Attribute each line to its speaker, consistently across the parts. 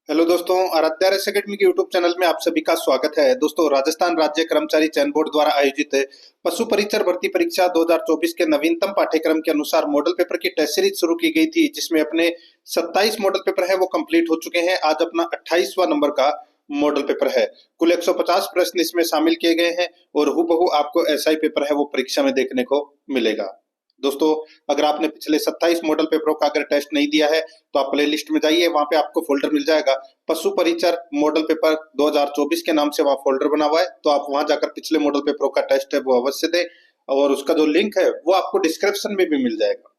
Speaker 1: Hello दोस्तों, Aaradhya race academy के YouTube channel में आप सभी का स्वागत है। दोस्तों, राजस्थान राज्य कर्मचारी चयन बोर्ड द्वारा आयोजित पशु परिचर भर्ती परीक्षा 2024 के नवीनतम पाठ्यक्रम के अनुसार मॉडल पेपर की टेस्ट सीरीज शुरू की गई थी, जिसमें अपने 27 मॉडल पेपर है वो कंप्लीट हो चुके हैं। आज अपना 28वां नंबर का मॉडल पेपर है। कुल 150 प्रश्न इसमें शामिल किए गए हैं और हूबहू आपको ऐसा ही पेपर है वो परीक्षा में देखने को मिलेगा। दोस्तों, अगर आपने पिछले 27 मॉडल पेपरों का अगर टेस्ट नहीं दिया है तो आप प्ले लिस्ट में जाइए, वहां पे आपको फोल्डर मिल जाएगा पशु परिचर मॉडल पेपर 2024 के नाम से वहां फोल्डर बना हुआ है। तो आप वहां जाकर पिछले मॉडल पेपरों का टेस्ट है वो अवश्य दें और उसका जो लिंक है वो आपको डिस्क्रिप्शन में भी मिल जाएगा।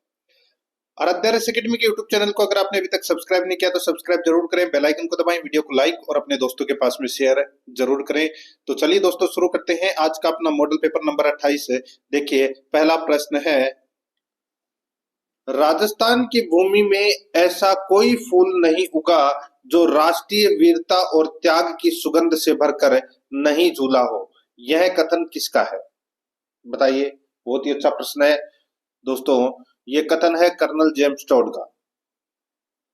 Speaker 1: आराध्या रेस एकेडमी के यूट्यूब चैनल को अगर आपने अभी तक सब्सक्राइब नहीं किया तो सब्सक्राइब जरूर करें, बेल आइकन को दबाएं, वीडियो को लाइक और अपने दोस्तों के पास में शेयर जरूर करें। तो चलिए दोस्तों, शुरू करते हैं आज का अपना मॉडल पेपर नंबर 28 है। देखिए, पहला प्रश्न है, राजस्थान की भूमि में ऐसा कोई फूल नहीं उगा जो राष्ट्रीय वीरता और त्याग की सुगंध से भरकर नहीं झूला हो। यह कथन किसका है? बताइए। बहुत ही अच्छा प्रश्न है दोस्तों। यह कथन है कर्नल जेम्स टोड का।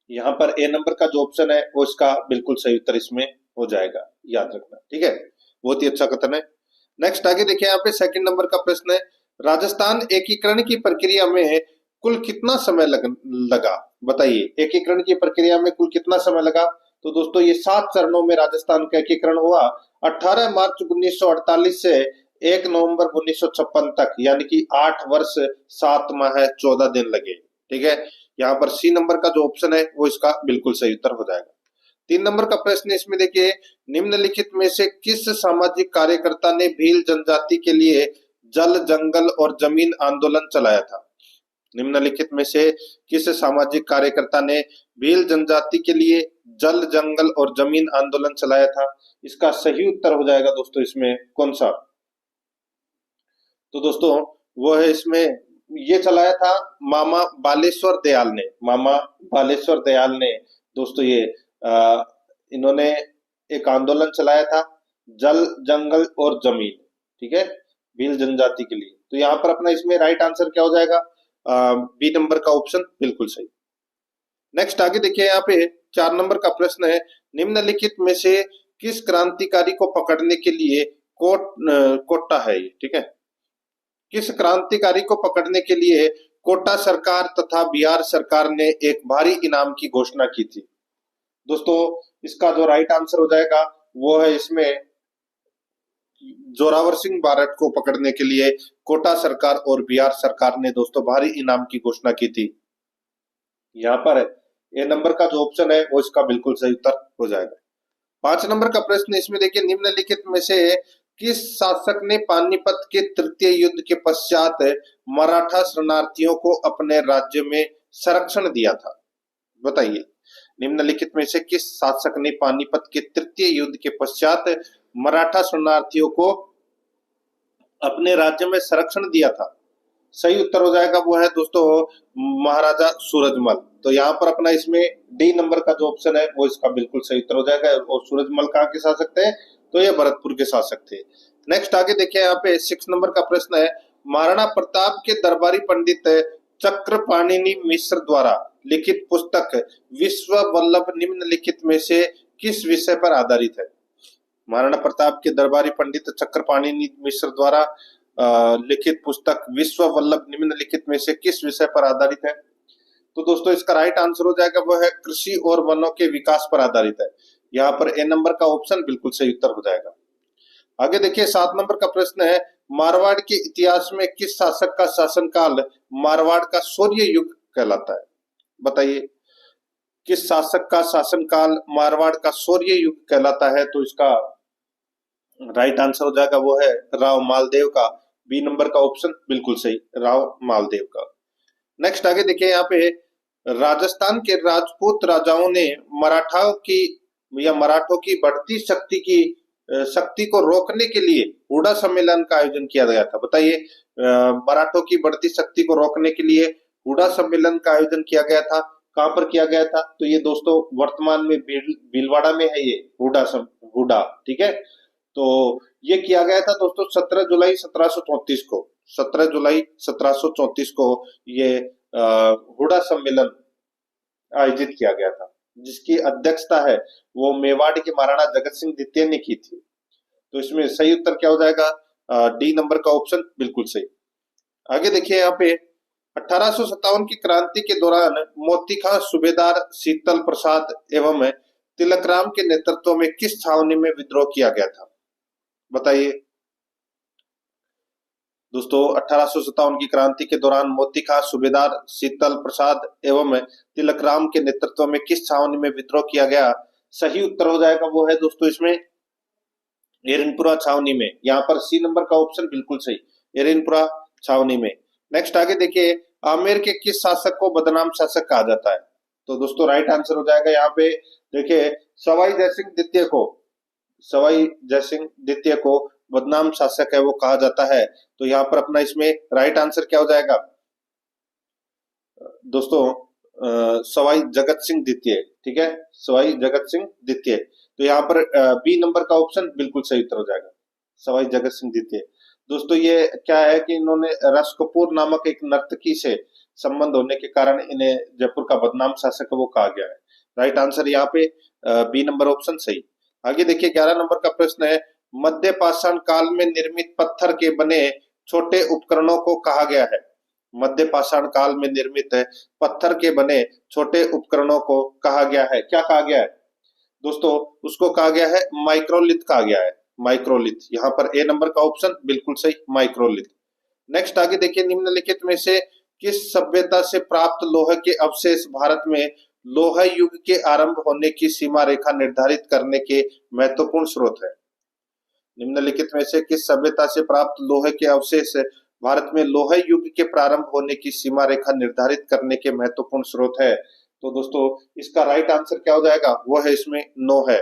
Speaker 1: यहाँ पर ए नंबर का जो ऑप्शन है वो इसका बिल्कुल सही उत्तर इसमें हो जाएगा, याद रखना, ठीक है। बहुत ही अच्छा कथन है। नेक्स्ट आगे देखिए, यहाँ पे सेकंड नंबर का प्रश्न है, राजस्थान एकीकरण की प्रक्रिया में कुल कितना समय लगा? बताइए, एकीकरण की प्रक्रिया में कुल कितना समय लगा? तो दोस्तों, ये 7 चरणों में राजस्थान का एकीकरण हुआ। 18 मार्च 1948 से 1 नवंबर 1956 तक, यानी कि 8 वर्ष 7 माह 14 दिन लगे, ठीक है। यहाँ पर सी नंबर का जो ऑप्शन है वो इसका बिल्कुल सही उत्तर हो जाएगा। 3 नंबर का प्रश्न इसमें देखिए, निम्नलिखित में से किस सामाजिक कार्यकर्ता ने भील जनजाति के लिए जल, जंगल और जमीन आंदोलन चलाया था? निम्नलिखित में से किस सामाजिक कार्यकर्ता ने भील जनजाति के लिए जल, जंगल और जमीन आंदोलन चलाया था? इसका सही उत्तर हो जाएगा दोस्तों इसमें कौन सा? तो दोस्तों, वो है इसमें, ये चलाया था मामा बालेश्वर दयाल ने। मामा बालेश्वर दयाल ने दोस्तों ये इन्होंने एक आंदोलन चलाया था, जल, जंगल और जमीन, ठीक है, भील जनजाति के लिए। तो यहाँ पर अपना इसमें राइट आंसर क्या हो जाएगा? बी नंबर का ऑप्शन बिल्कुल सही। नेक्स्ट आगे देखिए, यहाँ पे 4 नंबर का प्रश्न है, निम्नलिखित में से किस क्रांतिकारी को पकड़ने के लिए कोटा है ये, ठीक है। किस क्रांतिकारी को पकड़ने के लिए कोटा सरकार तथा बिहार सरकार ने एक भारी इनाम की घोषणा की थी? दोस्तों, इसका जो राइट आंसर हो जाएगा वो है इसमें जोरावर सिंह बारट को पकड़ने के लिए कोटा सरकार और बिहार सरकार ने दोस्तों भारी इनाम की घोषणा की थी। यहाँ पर ए नंबर का जो ऑप्शन है वो इसका बिल्कुल सही उत्तर हो जाएगा। 5 नंबर का प्रश्न इसमें देखिए, निम्नलिखित में से किस शासक ने पानीपत के तृतीय युद्ध के पश्चात मराठा शरणार्थियों को अपने राज्य में संरक्षण दिया था? बताइए, निम्नलिखित में से किस शासक ने पानीपत के तृतीय युद्ध के पश्चात मराठा शरणार्थियों को अपने राज्य में संरक्षण दिया था? सही उत्तर हो जाएगा वो है दोस्तों महाराजा सूरजमल। तो यहाँ पर अपना इसमें डी नंबर का जो ऑप्शन है वो इसका बिल्कुल सही उत्तर हो जाएगा। और सूरजमल कहाँ के शासक थे? तो ये भरतपुर के शासक थे। नेक्स्ट आगे देखिए, यहाँ पे 6 नंबर का प्रश्न है, महाराणा प्रताप के दरबारी पंडित चक्रपाणिनि मिश्र द्वारा लिखित पुस्तक विश्व वल्लभ निम्नलिखित में से किस विषय पर आधारित है? महाराणा प्रताप के दरबारी पंडित चक्रपाणिनि मिश्र द्वारा लिखित पुस्तक विश्व वल्लभ निम्नलिखित में से किस विषय पर आधारित है? तो दोस्तों, इसका राइट आंसर हो जाएगा वो है कृषि और वनों के विकास पर आधारित है। यहाँ पर ए नंबर का ऑप्शन बिल्कुल सही उत्तर हो जाएगा। आगे देखिए, 7 नंबर का प्रश्न है, मारवाड़ के इतिहास में किस शासक का शासनकाल मारवाड़ का शौर्य युग कहलाता है? बताइए, किस शासक का शासनकाल मारवाड़ का शौर्य युग कहलाता है? तो इसका राइट आंसर हो जाएगा वो है राव मालदेव का। बी नंबर का ऑप्शन बिल्कुल सही, राव मालदेव का। नेक्स्ट आगे देखिए, यहाँ पे राजस्थान के राजपूत राजाओं ने मराठों की बढ़ती शक्ति को रोकने के लिए हुडा सम्मेलन का आयोजन किया गया था। बताइए, मराठों की बढ़ती शक्ति को रोकने के लिए हुडा सम्मेलन का आयोजन किया गया था। कहां पर किया गया था? तो ये दोस्तों वर्तमान में भीलवाड़ा में है ये हुडा, ठीक है। तो ये किया गया था दोस्तों 17 जुलाई 1734 को। 17 जुलाई 1734 को ये हुडा सम्मेलन आयोजित किया गया था। जिसकी अध्यक्षता है वो मेवाड़ के महाराणा जगत सिंह द्वितीय ने की थी। तो इसमें सही उत्तर क्या हो जाएगा? डी नंबर का ऑप्शन बिल्कुल सही। आगे देखिए यहाँ पे 1857 की क्रांति के दौरान मोती खां सूबेदार शीतल प्रसाद एवं तिलकराम के नेतृत्व में किस छावनी में विद्रोह किया गया था? बताइए दोस्तों, 1857 की क्रांति के दौरान मोती खां सूबेदार शीतल प्रसाद एवं तिलकराम के नेतृत्व में किस छावनी में विद्रोह किया गया? सही उत्तर हो जाएगा वो है दोस्तों इसमें एरनपुरा छावनी में। यहाँ पर सी नंबर का ऑप्शन बिल्कुल सही, एरनपुरा छावनी में। नेक्स्ट आगे देखिए, आमेर के किस शासक को बदनाम शासक कहा जाता है? तो दोस्तों राइट आंसर हो जाएगा यहाँ पे देखिए सवाई जयसिंह द्वितीय को, सवाई जयसिंह द्वितीय को बदनाम शासक है वो कहा जाता है। तो यहाँ पर अपना इसमें राइट आंसर क्या हो जाएगा दोस्तों? सवाई जगत सिंह द्वितीय, ठीक है, सवाई जगत सिंह द्वितीय। तो यहाँ पर बी नंबर का ऑप्शन बिल्कुल सही उत्तर हो जाएगा, सवाई जगत सिंह द्वितीय। दोस्तों ये क्या है कि इन्होंने रस कपूर नामक एक नर्तकी से संबंध होने के कारण इन्हें जयपुर का बदनाम शासक वो कहा गया है। राइट आंसर यहाँ पे बी नंबर ऑप्शन सही। आगे देखिए 11 नंबर का प्रश्न है, मध्य पाषाण काल में निर्मित पत्थर के बने छोटे उपकरणों को कहा गया है? मध्य पाषाण काल में निर्मित पत्थर के बने छोटे उपकरणों को कहा गया है, क्या कहा गया है दोस्तों? उसको कहा गया है माइक्रोलिथ कहा गया है, माइक्रोलिथ। यहाँ पर ए नंबर का ऑप्शन बिल्कुल सही, माइक्रोलिथ। नेक्स्ट आगे देखिए, निम्नलिखित में से किस सभ्यता से प्राप्त लोह के अवशेष भारत में लोह युग के आरंभ होने की सीमा रेखा निर्धारित करने के महत्वपूर्ण स्रोत है? निम्नलिखित में से किस सभ्यता से प्राप्त लोहे के अवशेष भारत में लोह युग के प्रारंभ होने की सीमा रेखा निर्धारित करने के महत्वपूर्ण स्रोत है? तो दोस्तों इसका राइट आंसर क्या हो जाएगा? वो है इसमें नो है।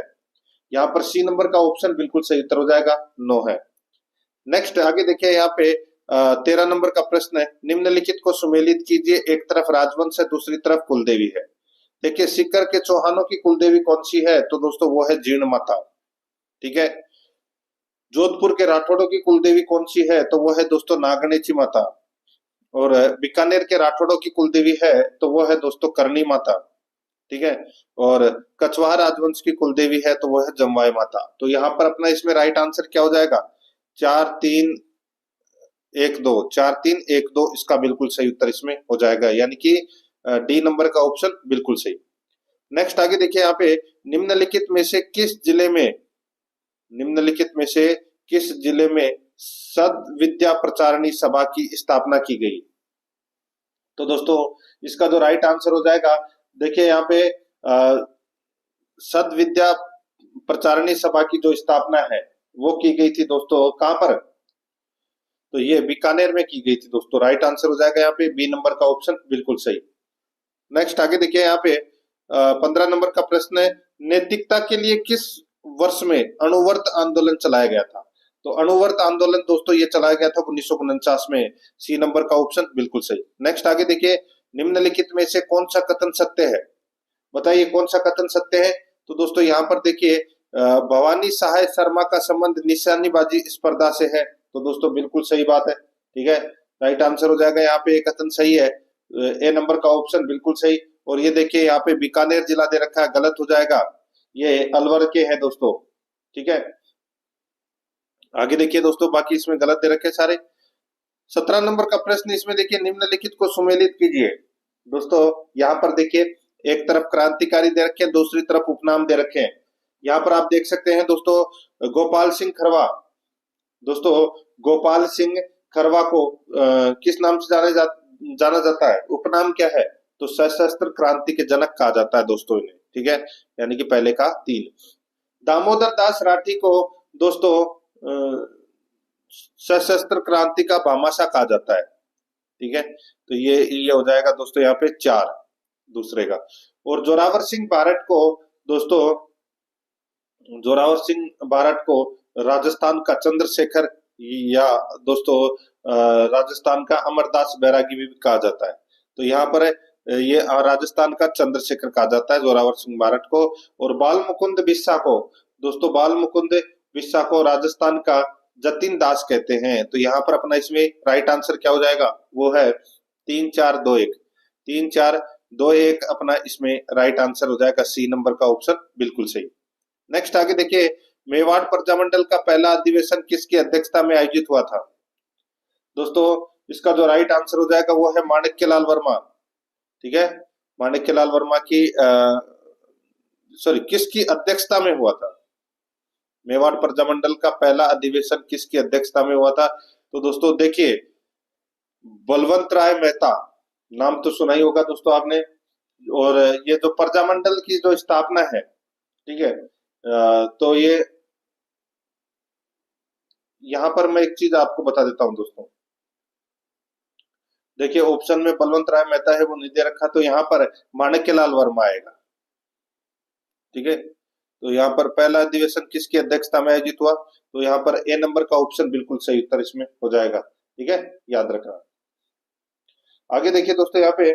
Speaker 1: यहाँ पर सी नंबर का ऑप्शन बिल्कुल सही उत्तर हो जाएगा, नो है। नेक्स्ट आगे देखिए यहाँ पे 13 नंबर का प्रश्न है, निम्नलिखित को सुमेलित कीजिए। एक तरफ राजवंश है, दूसरी तरफ कुलदेवी है। देखिए सीकर के चौहानों की कुलदेवी कौन सी है? तो दोस्तों वो है जीर्ण माता, ठीक है। जोधपुर के राठौड़ों की कुलदेवी कौन सी है? तो वो है दोस्तों नागणेची माता। और बीकानेर के राठौड़ों की कुलदेवी है तो वो है दोस्तों करणी माता, ठीक है। और कछवाहा राजवंश की कुलदेवी है तो वो है जमवाय माता। तो यहाँ पर अपना इसमें राइट आंसर क्या हो जाएगा? 4-3-1-2, 4-3-1-2 इसका बिल्कुल सही उत्तर इसमें हो जाएगा, यानी कि डी नंबर का ऑप्शन बिल्कुल सही। नेक्स्ट आगे देखिए यहाँ पे, निम्नलिखित में से किस जिले में सद्विद्या प्रचारिणी सभा की स्थापना की गई? तो दोस्तों इसका जो राइट आंसर हो जाएगा, देखिए यहाँ पे सद्विद्या प्रचारिणी सभा की जो स्थापना है वो की गई थी दोस्तों कहां पर? तो ये बीकानेर में की गई थी दोस्तों। राइट आंसर हो जाएगा यहाँ पे बी नंबर का ऑप्शन बिल्कुल सही। नेक्स्ट आगे देखिए यहाँ पे 15 नंबर का प्रश्न है, नैतिकता के लिए किस वर्ष में अणुव्रत आंदोलन चलाया गया था? तो अणुव्रत आंदोलन दोस्तों ये चलाया गया था 1949 में। सी नंबर का ऑप्शन बिल्कुल सही। नेक्स्ट आगे देखिए, निम्नलिखित में से कौन सा कथन सत्य है? बताइए कौन सा कथन सत्य है? तो दोस्तों यहाँ पर देखिए भवानी सहाय शर्मा का संबंध निशानेबाजी स्पर्धा से है। तो दोस्तों बिल्कुल सही बात है, ठीक है। राइट आंसर हो जाएगा यहाँ पे कथन सही है, ए नंबर का ऑप्शन बिल्कुल सही। और ये देखिए यहाँ पे बीकानेर जिला दे रखा है, गलत हो जाएगा, ये अलवर के है दोस्तों, ठीक है। आगे देखिए दोस्तों बाकी इसमें गलत दे रखे सारे। 17 नंबर का प्रश्न इसमें देखिए, निम्नलिखित को सुमेलित कीजिए। दोस्तों यहाँ पर देखिए एक तरफ क्रांतिकारी दे रखे हैं, दूसरी तरफ उपनाम दे रखे हैं। यहाँ पर आप देख सकते हैं दोस्तों गोपाल सिंह खरवा। दोस्तों गोपाल सिंह खरवा को किस नाम से जाना जाता है? उपनाम क्या है? तो सशस्त्र क्रांति के जनक कहा जाता है दोस्तों इन्हें, ठीक है, यानी कि पहले का 3। दामोदर दास राठी को दोस्तों सशस्त्र क्रांति का भामाशाह कहा जाता है, ठीक है। तो ये हो जाएगा दोस्तों यहाँ पे 4 दूसरे का। और जोरावर सिंह बारठ को राजस्थान का चंद्रशेखर या दोस्तों राजस्थान का अमरदास बैरागी भी कहा जाता है। तो यहाँ पर ये राजस्थान का चंद्रशेखर कहा जाता है जोरावर सिंह बारठ को। और बाल मुकुंद बिस्सा को दोस्तों राजस्थान का जतिन दास कहते हैं। तो यहाँ पर अपना इसमें राइट आंसर क्या हो जाएगा? वो है 3-4-2-1, 3-4 2-1 अपना इसमें राइट आंसर हो जाएगा, सी नंबर का ऑप्शन बिल्कुल सही। नेक्स्ट आगे देखिए, मेवाड़ प्रजामंडल का पहला अधिवेशन किसकी अध्यक्षता में आयोजित हुआ था? दोस्तों इसका जो राइट आंसर हो जाएगा वो है माणिक्यलाल वर्मा। ठीक है, माणिक्यलाल वर्मा की सॉरी किसकी अध्यक्षता में हुआ था? मेवाड़ प्रजामंडल का पहला अधिवेशन किसकी अध्यक्षता में हुआ था? तो दोस्तों देखिए, बलवंत राय मेहता, नाम तो सुना ही होगा दोस्तों आपने। और ये जो प्रजामंडल की जो स्थापना है, ठीक है, तो ये यहां पर मैं एक चीज आपको बता देता हूं दोस्तों। देखिए ऑप्शन में बलवंत राय मेहता है वो नहीं दे रखा, तो यहाँ पर माणिक्यलाल वर्मा आएगा। ठीक है, तो यहाँ पर पहला अधिवेशन किसकी अध्यक्षता में आयोजित हुआ? तो यहाँ पर ए नंबर का ऑप्शन बिल्कुल सही उत्तर इसमें हो जाएगा। ठीक है, याद रखना। आगे देखिए दोस्तों, यहाँ पे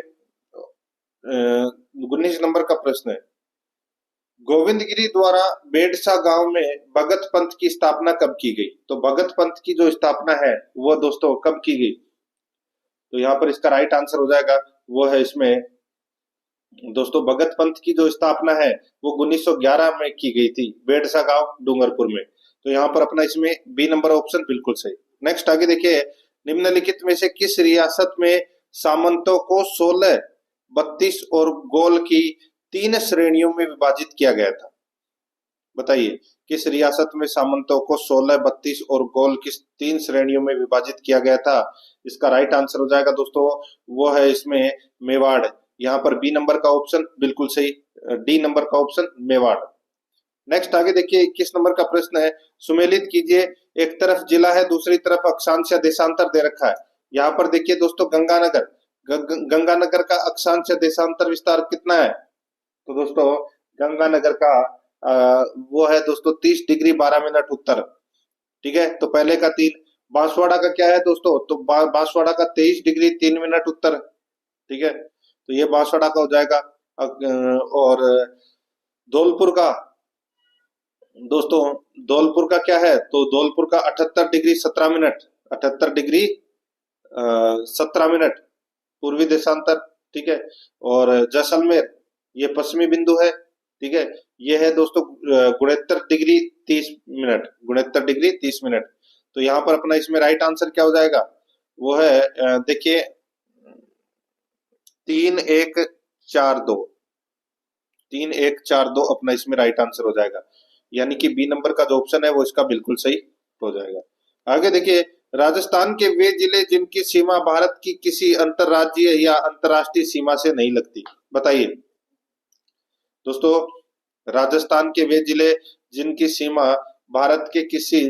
Speaker 1: 19 नंबर का प्रश्न है, गोविंदगिरी द्वारा बेडसा गांव में भगत पंथ की स्थापना कब की गई? तो भगत पंथ की जो स्थापना है वो दोस्तों कब की गई? तो यहाँ पर इसका राइट आंसर हो जाएगा, वो है इसमें दोस्तों भगत पंथ की जो स्थापना है वो 1911 में की गई थी, बेडसा गांव डूंगरपुर में। तो यहाँ पर अपना इसमें बी नंबर ऑप्शन बिल्कुल सही। नेक्स्ट आगे देखिए, निम्नलिखित में से किस रियासत में सामंतों को 16, 32 और गोल की 3 श्रेणियों में विभाजित किया गया था? बताइए, किस रियासत में सामंतों को 16, 32 और गोल की 3 श्रेणियों में विभाजित किया गया था? इसका राइट आंसर हो जाएगा दोस्तों, वो है इसमें मेवाड़। यहाँ पर बी नंबर का ऑप्शन बिल्कुल सही, डी नंबर का ऑप्शन मेवाड़। नेक्स्ट आगे देखिए, 21 नंबर का प्रश्न है, सुमेलित कीजिए, एक तरफ जिला है दूसरी तरफ अक्षांश या देशांतर दे रखा है। यहाँ पर देखिए दोस्तों गंगानगर, गंगानगर का अक्षांश या देशांतर विस्तार कितना है? तो दोस्तों गंगानगर का वो है दोस्तों 30 डिग्री 12 मिनट उत्तर। ठीक है, तो पहले का 3। बांसवाड़ा का क्या है दोस्तों? तो बांसवाड़ा का 23 डिग्री 3 मिनट उत्तर। ठीक है, तो ये बांसवाड़ा का हो जाएगा। और धौलपुर का दोस्तों, धौलपुर का क्या है? तो धौलपुर का 78 डिग्री 17 मिनट, 78 डिग्री 17 मिनट पूर्वी देशांतर। ठीक है, और जैसलमेर ये पश्चिमी बिंदु है। ठीक है, ये है दोस्तों 69 डिग्री 30 मिनट, 69 डिग्री 30 मिनट। तो यहाँ पर अपना इसमें राइट आंसर क्या हो जाएगा? वो है देखिए 3142, 3142 अपना इसमें राइट आंसर हो जाएगा, यानी कि बी नंबर का जो ऑप्शन है वो इसका बिल्कुल सही हो जाएगा। आगे देखिए, राजस्थान के वे जिले जिनकी सीमा भारत की किसी अंतरराज्यीय या अंतरराष्ट्रीय सीमा से नहीं लगती? बताइए दोस्तों, राजस्थान के वे जिले जिनकी सीमा भारत के किसी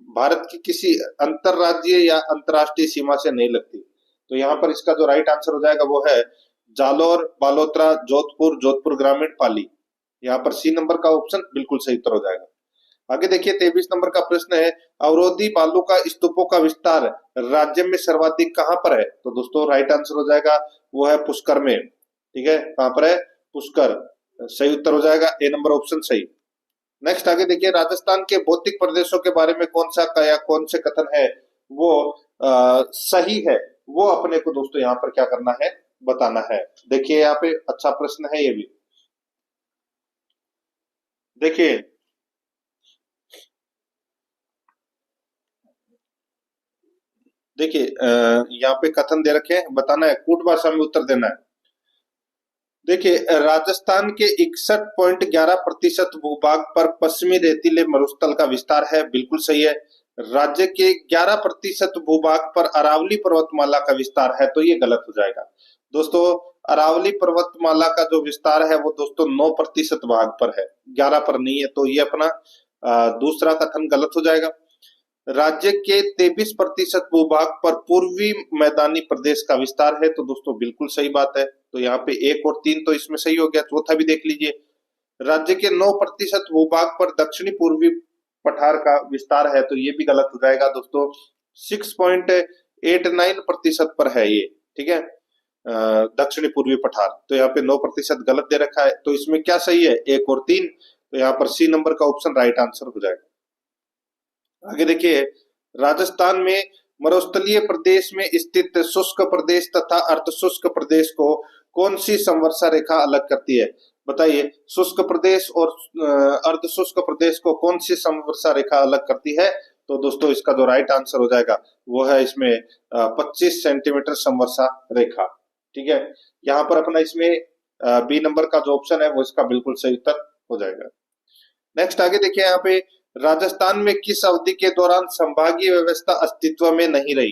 Speaker 1: भारत की किसी अंतरराज्यीय या अंतरराष्ट्रीय सीमा से नहीं लगती? तो यहाँ पर इसका जो राइट आंसर हो जाएगा वो है जालोर, बालोतरा, जोधपुर, जोधपुर ग्रामीण, पाली। यहाँ पर सी नंबर का ऑप्शन बिल्कुल सही उत्तर हो जाएगा। आगे देखिए 23 नंबर का प्रश्न है, अवरोधी बालू का स्तूपों का विस्तार राज्य में सर्वाधिक कहां पर है? तो दोस्तों राइट आंसर हो जाएगा वो है पुष्कर में। ठीक है, कहां पर है? पुष्कर, सही उत्तर हो जाएगा, ए नंबर ऑप्शन सही। नेक्स्ट आगे देखिए, राजस्थान के भौतिक प्रदेशों के बारे में कौन सा या कौन से कथन है वो सही है? वो अपने को दोस्तों यहाँ पर क्या करना है, बताना है। देखिए यहाँ पे अच्छा प्रश्न है ये भी। देखिए देखिए यहाँ पे कथन दे रखे हैं, बताना है, कूट भाषा में उत्तर देना है। देखिए राजस्थान के 61.11% भूभाग पर पश्चिमी रेतीले मरुस्थल का विस्तार है, बिल्कुल सही है। राज्य के 11% भूभाग पर अरावली पर्वतमाला का विस्तार है, तो ये गलत हो जाएगा दोस्तों। अरावली पर्वतमाला का जो विस्तार है वो दोस्तों 9% भाग पर है, 11 पर नहीं है, तो ये अपना दूसरा कथन गलत हो जाएगा। राज्य के 23% भूभाग पर पूर्वी मैदानी प्रदेश का विस्तार है, तो दोस्तों बिल्कुल सही बात है। तो यहाँ पे 1 और 3 तो इसमें सही हो गया, चौथा भी देख लीजिए। राज्य के 9% भूभाग पर दक्षिणी पूर्वी पठार का विस्तार है, तो ये भी गलत हो जाएगा दोस्तों। 6.89% पर है ये। ठीक है, दक्षिणी पूर्वी पठार, तो यहाँ पे 9% गलत दे रखा है, तो इसमें क्या सही है? 1 और 3, तो यहाँ पर सी नंबर का ऑप्शन राइट आंसर हो जाएगा। आगे देखिए, राजस्थान में मरुस्थलीय प्रदेश में स्थित शुष्क प्रदेश तथा अर्धशुष्क प्रदेश को कौन सी संवर्षा रेखा अलग करती है? बताइए, शुष्क प्रदेश और अर्धशुष्क प्रदेश को कौन सी संवर्षा रेखा अलग करती है? तो दोस्तों इसका जो राइट आंसर हो जाएगा वो है इसमें 25 सेंटीमीटर संवर्षा रेखा। ठीक है, यहाँ पर अपना इसमें बी नंबर का जो ऑप्शन है वो इसका बिल्कुल सही उत्तर हो जाएगा। नेक्स्ट आगे देखिए, यहाँ पे राजस्थान में किस अवधि के दौरान संभागीय व्यवस्था अस्तित्व में नहीं रही?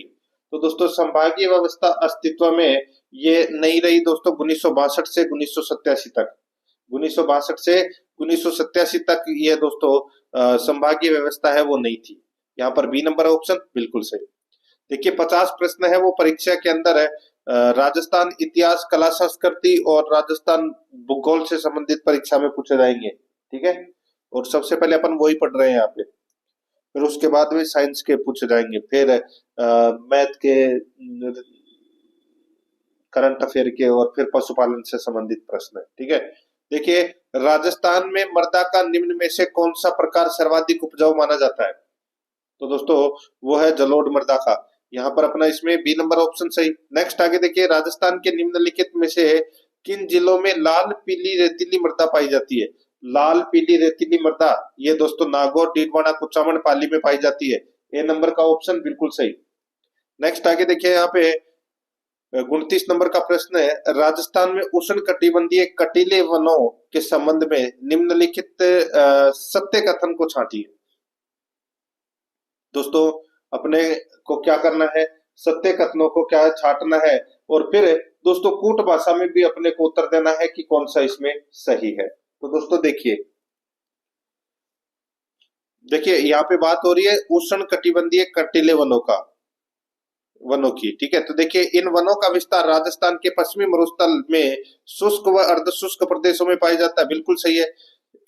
Speaker 1: तो दोस्तों संभागीय व्यवस्था अस्तित्व में ये नहीं रही दोस्तों 1962 से 1987 तक। 1962 से 1987 तक ये दोस्तों संभागीय व्यवस्था है वो नहीं थी। यहाँ पर बी नंबर ऑप्शन बिल्कुल सही। देखिए 50 प्रश्न है वो परीक्षा के अंदर है, राजस्थान इतिहास, कला, संस्कृति और राजस्थान भूगोल से संबंधित परीक्षा में पूछे जाएंगे। ठीक है, और सबसे पहले अपन वही पढ़ रहे हैं यहाँ पे, फिर उसके बाद में साइंस के पूछे जाएंगे, फिर मैथ के, करंट अफेयर के, और फिर पशुपालन से संबंधित प्रश्न है। ठीक है, देखिए राजस्थान में मृदा का निम्न में से कौन सा प्रकार सर्वाधिक उपजाऊ माना जाता है? तो दोस्तों वो है जलोढ़ मृदा का। यहाँ पर अपना इसमें बी नंबर ऑप्शन सही। नेक्स्ट आगे देखिए, राजस्थान के निम्नलिखित में से किन जिलों में लाल पीली रेतीली मृदा पाई जाती है? लाल पीली रेतीली मृदा ये दोस्तों नागौर, डीडवाना, कुचामन, पाली में पाई जाती है। ए नंबर का ऑप्शन बिल्कुल सही। नेक्स्ट आगे देखिए, यहाँ पे 29 नंबर का प्रश्न है, राजस्थान में उष्ण कटिबंधीय कटीले वनों के संबंध में निम्नलिखित सत्य कथन को छांटिए। दोस्तों अपने को क्या करना है, सत्य कथनों को क्या छांटना है, और फिर दोस्तों कूट भाषा में भी अपने को उत्तर देना है कि कौन सा इसमें सही है। तो दोस्तों देखिए यहाँ पे बात हो रही है उष्ण कटिबंधीय कटीले वनों की। ठीक है, तो देखिए इन वनों का विस्तार राजस्थान के पश्चिमी मरुस्थल में शुष्क व अर्धशुष्क प्रदेशों में पाया जाता है। बिल्कुल सही है।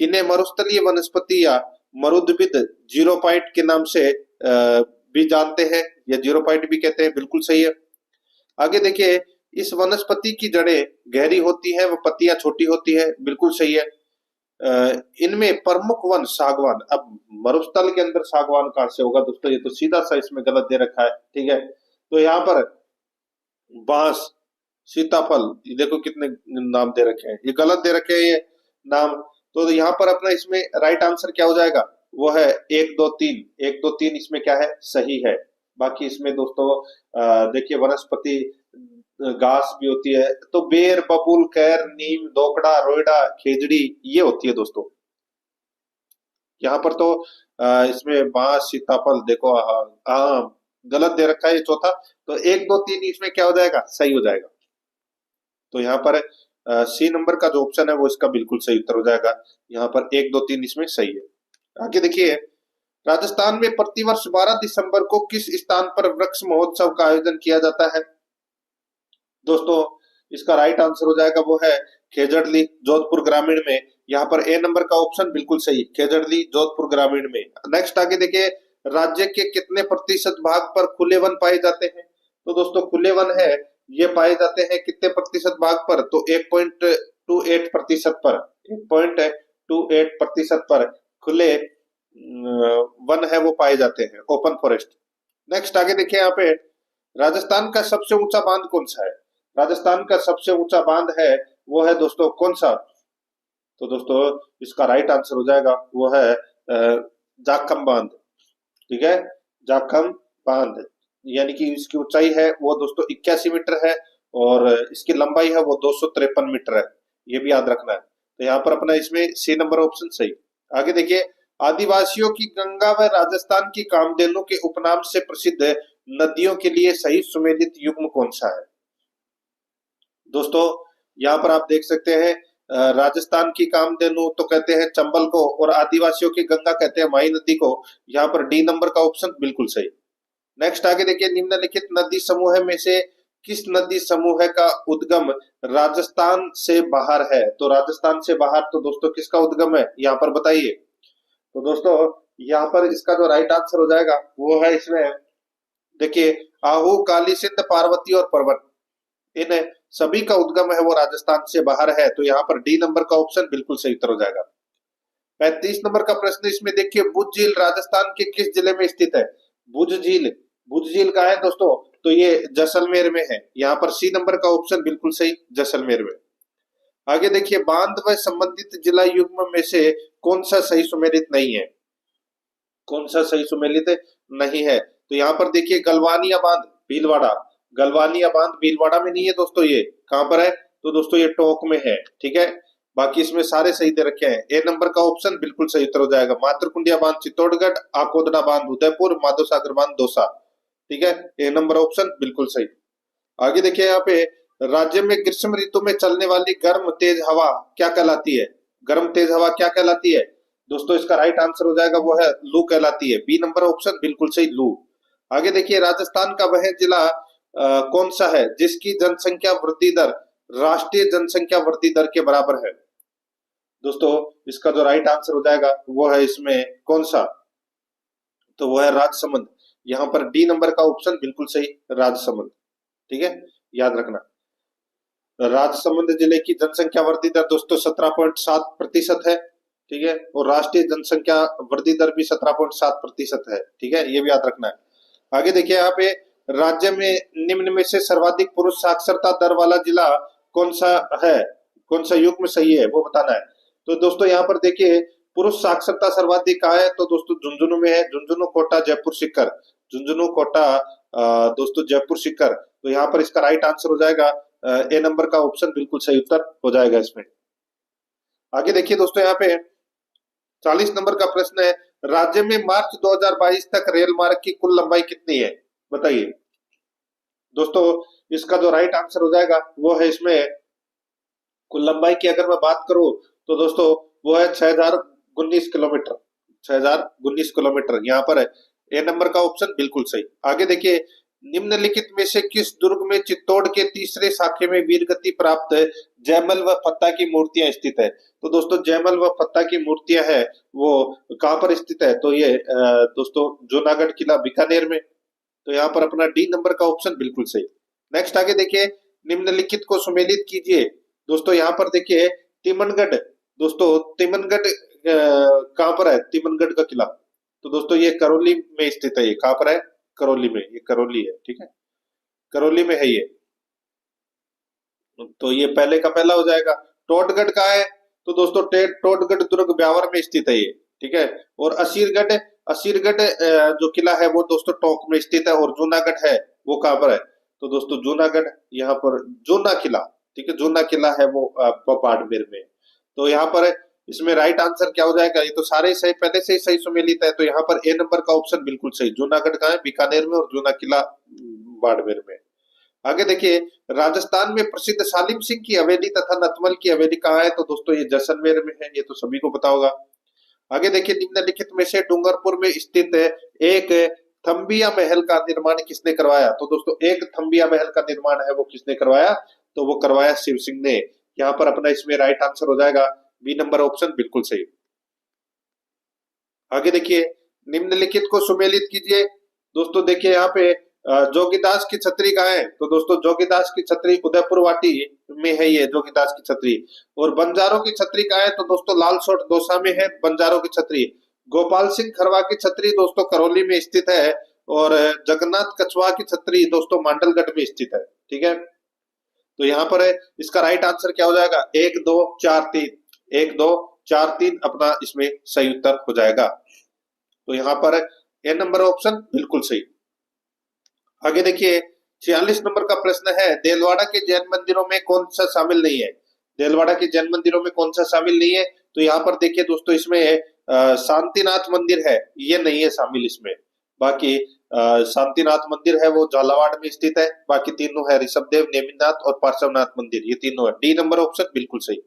Speaker 1: इन्हें मरुस्थलीय वनस्पति या मरुद्भिद जीरोपाइट के नाम से भी जानते हैं, या जीरोपाइट भी कहते हैं। बिल्कुल सही है। आगे देखिए, इस वनस्पति की जड़ें गहरी होती हैं व पत्तियां छोटी होती है। बिल्कुल सही है। इनमें प्रमुख वन सागवान। अब मरुस्थल के अंदर सागवान कहां से होगा दोस्तों, ये तो सीधा सा इसमें गलत दे रखा है। ठीक है, तो यहाँ पर बांस, सीताफल, ये देखो कितने नाम दे रखे हैं, ये गलत दे रखे हैं ये नाम। तो यहाँ पर अपना इसमें राइट आंसर क्या हो जाएगा, वो है 1 2 3। 1 2 3 इसमें क्या है, सही है। बाकी इसमें दोस्तों देखिए वनस्पति घास भी होती है, तो बेर, बबूल, कैर, नीम, दोकड़ा, रोइडा, खेजड़ी ये होती है दोस्तों। यहाँ पर तो इसमें बांस, सीताफल, देखो आम गलत दे रखा है ये चौथा। तो 1 2 3 इसमें क्या हो जाएगा, सही हो जाएगा। तो यहाँ पर सी नंबर का जो ऑप्शन है वो इसका बिल्कुल सही उत्तर हो जाएगा। यहाँ पर 1 2 3 इसमें सही है। आगे देखिए, राजस्थान में प्रतिवर्ष 12 दिसंबर को किस स्थान पर वृक्ष महोत्सव का आयोजन किया जाता है? दोस्तों इसका राइट आंसर हो जाएगा वो है खेजड़ली, जोधपुर ग्रामीण में। यहाँ पर ए नंबर का ऑप्शन बिल्कुल सही, खेजड़ली, जोधपुर ग्रामीण में। नेक्स्ट आगे देखिए, राज्य के कितने प्रतिशत भाग पर खुले वन पाए जाते हैं? तो दोस्तों खुले वन है ये पाए जाते हैं कितने प्रतिशत भाग पर, तो 1.28% पर। 1.28% पर खुले वन है वो पाए जाते हैं, ओपन फॉरेस्ट। नेक्स्ट आगे देखिए, यहाँ पे राजस्थान का सबसे ऊंचा बांध कौन सा है? राजस्थान का सबसे ऊंचा बांध है वो है दोस्तों कौन सा? तो दोस्तों इसका राइट आंसर हो जाएगा वो है जाखम बांध। ठीक है, जाखम बांध, यानी कि इसकी ऊंचाई है वो दोस्तों 81 मीटर है, और इसकी लंबाई है वो 253 मीटर है। ये भी याद रखना है। तो यहाँ पर अपना इसमें सी नंबर ऑप्शन सही। आगे देखिए, आदिवासियों की गंगा व राजस्थान की कामधेनु के उपनाम से प्रसिद्ध नदियों के लिए सही सुमेलित युग्म कौन सा है? दोस्तों यहाँ पर आप देख सकते हैं, राजस्थान की कामधेनु तो कहते हैं चंबल को, और आदिवासियों की गंगा कहते हैं माही नदी को। यहाँ पर डी नंबर का ऑप्शन बिल्कुल सही। नेक्स्ट आगे देखिए, निम्नलिखित नदी समूह में से किस नदी समूह का उद्गम राजस्थान से बाहर है? तो राजस्थान से बाहर तो दोस्तों किसका उद्गम है, यहाँ पर बताइए। तो दोस्तों यहाँ पर इसका जो राइट आंसर हो जाएगा वो है इसमें देखिए आहू, काली सिंध, पार्वती और परबत, इन सभी का उद्गम है वो राजस्थान से बाहर है। तो यहाँ पर डी नंबर का ऑप्शन बिल्कुल सही उत्तर हो जाएगा। 35 नंबर का प्रश्न इसमें देखिए, भुज झील राजस्थान के किस जिले में स्थित है? भुज झील भुज झील कहाँ है दोस्तों? तो ये जैसलमेर में है। यहाँ पर सी नंबर का ऑप्शन बिल्कुल सही, जैसलमेर में। आगे देखिए, बांध व संबंधित जिला युग्म में से कौन सा सही सुमेलित नहीं है? कौन सा सही सुमेलित नहीं है? तो यहाँ पर देखिए, गलवानिया बांध भीलवाड़ा, गलवानिया बांध भीलवाड़ा में नहीं है दोस्तों। ये कहां पर है? तो दोस्तों ये टोंक में है, ठीक है। बाकी इसमें सारे सही दे रखे हैं। ए नंबर का ऑप्शन बिल्कुल सही उत्तर हो जाएगा। मातरकुंडिया बांध चित्तौड़गढ़, आकोदड़ा बांध उदयपुर, माधो सागर बांध दौसा, ठीक है। ए नंबर ऑप्शन बिल्कुल सही। आगे देखिए, यहाँ पे राज्य में ग्रीष्म ऋतु में चलने वाली गर्म तेज हवा क्या कहलाती है? गर्म तेज हवा क्या कहलाती है दोस्तों? इसका राइट आंसर हो जाएगा, वो है लू कहलाती है। बी नंबर ऑप्शन बिल्कुल सही, लू। आगे देखिए, राजस्थान का वह जिला कौन सा है जिसकी जनसंख्या वृद्धि दर राष्ट्रीय जनसंख्या वृद्धि दर के बराबर है? दोस्तों इसका जो राइट आंसर हो जाएगा वो है इसमें कौन सा? तो वो है राजसमंद। यहाँ पर डी नंबर का ऑप्शन बिल्कुल सही, राजसमंद, ठीक है, याद रखना। राजसमंद जिले की जनसंख्या वृद्धि दर दोस्तों 17.7% है, ठीक है। और राष्ट्रीय जनसंख्या वृद्धि दर भी 17.7% है, ठीक है, ये भी याद रखना है। आगे देखिए, यहाँ पे राज्य में निम्न में से सर्वाधिक पुरुष साक्षरता दर वाला जिला कौन सा है? कौन सा युग्म सही है वो बताना है। तो दोस्तों यहाँ पर देखिए, पुरुष साक्षरता सर्वाधिक कहाँ है? तो दोस्तों झुंझुनू में है। झुंझुनू, कोटा, जयपुर, सीकर। झुंझुनू, कोटा, दोस्तों जयपुर, सीकर। तो यहाँ पर इसका राइट आंसर हो जाएगा ए नंबर का ऑप्शन बिल्कुल सही उत्तर हो जाएगा इसमें। आगे देखिए दोस्तों, यहाँ पे 40 नंबर का प्रश्न है, राज्य में मार्च 2022 तक रेल मार्ग की कुल लंबाई कितनी है? बताइए दोस्तों। इसका जो राइट आंसर हो जाएगा वो है इसमें, कुल लंबाई की अगर मैं बात करूं तो दोस्तों वो है 6019 किलोमीटर। 6019 किलोमीटर यहाँ पर है। ए नंबर का ऑप्शन बिल्कुल सही। आगे देखिए, निम्नलिखित में से किस दुर्ग में चित्तौड़ के तीसरे शाखे में वीरगति प्राप्त जयमल व फत्ता की मूर्तियां स्थित है? तो दोस्तों जयमल व फत्ता की मूर्तियां है वो कहां पर स्थित है? तो ये दोस्तों जूनागढ़ किला बीकानेर में। तो यहाँ पर अपना डी नंबर का ऑप्शन बिल्कुल सही। नेक्स्ट आगे देखिए, निम्नलिखित को सुमेलित कीजिए। दोस्तों यहाँ पर देखिए, तिमनगढ़, दोस्तों तिमनगढ़ कहां पर है? तिमनगढ़ का किला तो दोस्तों ये करौली में स्थित है। ये कहां पर है? करौली में। ये करौली है, ठीक है, करौली में है ये। तो ये पहले का पहला हो जाएगा। टोटगढ़ का है तो दोस्तों टोटगढ़ दुर्ग ब्यावर में स्थित है ये, ठीक है। और असीरगढ़, असीरगढ़ जो किला है वो दोस्तों टोंक में स्थित है। और जूनागढ़ है वो कहां पर है? तो दोस्तों जूनागढ़, यहाँ पर जूना किला, ठीक है, जूना किला है वो बाड़मेर में। तो यहाँ पर इसमें राइट आंसर क्या हो जाएगा? ये तो सारे सही, पहले से ही सही सुमेलित है। तो यहाँ पर ए नंबर का ऑप्शन बिल्कुल सही। जूनागढ़ का है बीकानेर में और जूना किला बाड़मेर में। आगे देखिए, राजस्थान में प्रसिद्ध सालिम सिंह की हवेली तथा नतमल की हवेली कहाँ है? तो दोस्तों ये जैसलमेर में है। ये तो सभी को पता होगा। आगे देखिए, निम्नलिखित में से डूंगरपुर में स्थित एक थम्बिया महल का निर्माण किसने करवाया? तो दोस्तों एक थम्बिया महल का निर्माण है वो किसने करवाया? तो वो करवाया शिव सिंह ने। यहाँ पर अपना इसमें राइट आंसर हो जाएगा बी नंबर ऑप्शन बिल्कुल सही। आगे देखिए, निम्नलिखित को सुमेलित कीजिए। दोस्तों देखिए, यहाँ पे जोगीदास की छतरी कहाँ है? तो दोस्तों जोगीदास की छतरी उदयपुर वाटी में है ये जोगीदास की छतरी। और बंजारों की छतरी कहाँ है? तो दोस्तों लालसोट दौसा में है बंजारों की छतरी। गोपाल सिंह खरवा की छतरी दोस्तों करौली में स्थित है। और जगन्नाथ कछवा की छतरी दोस्तों मांडलगढ़ में स्थित है, ठीक है। तो यहाँ पर इसका राइट आंसर क्या हो जाएगा? 1 2 4 3, 1 2 4 3 अपना इसमें सही उत्तर हो जाएगा। तो यहाँ पर ए नंबर ऑप्शन बिल्कुल सही। आगे देखिए, 46 नंबर का प्रश्न है, देलवाड़ा के जैन मंदिरों में कौन सा शामिल नहीं है? देलवाड़ा के जैन मंदिरों में कौन सा शामिल नहीं है? तो यहाँ पर देखिए दोस्तों, इसमें शांतिनाथ मंदिर है, ये नहीं है शामिल इसमें। बाकी शांतिनाथ मंदिर है वो झालावाड़ में स्थित है। बाकी तीनों है ऋषभदेव, नेमिनाथ और पार्श्वनाथ मंदिर, ये तीनों है। डी नंबर ऑप्शन बिल्कुल सही।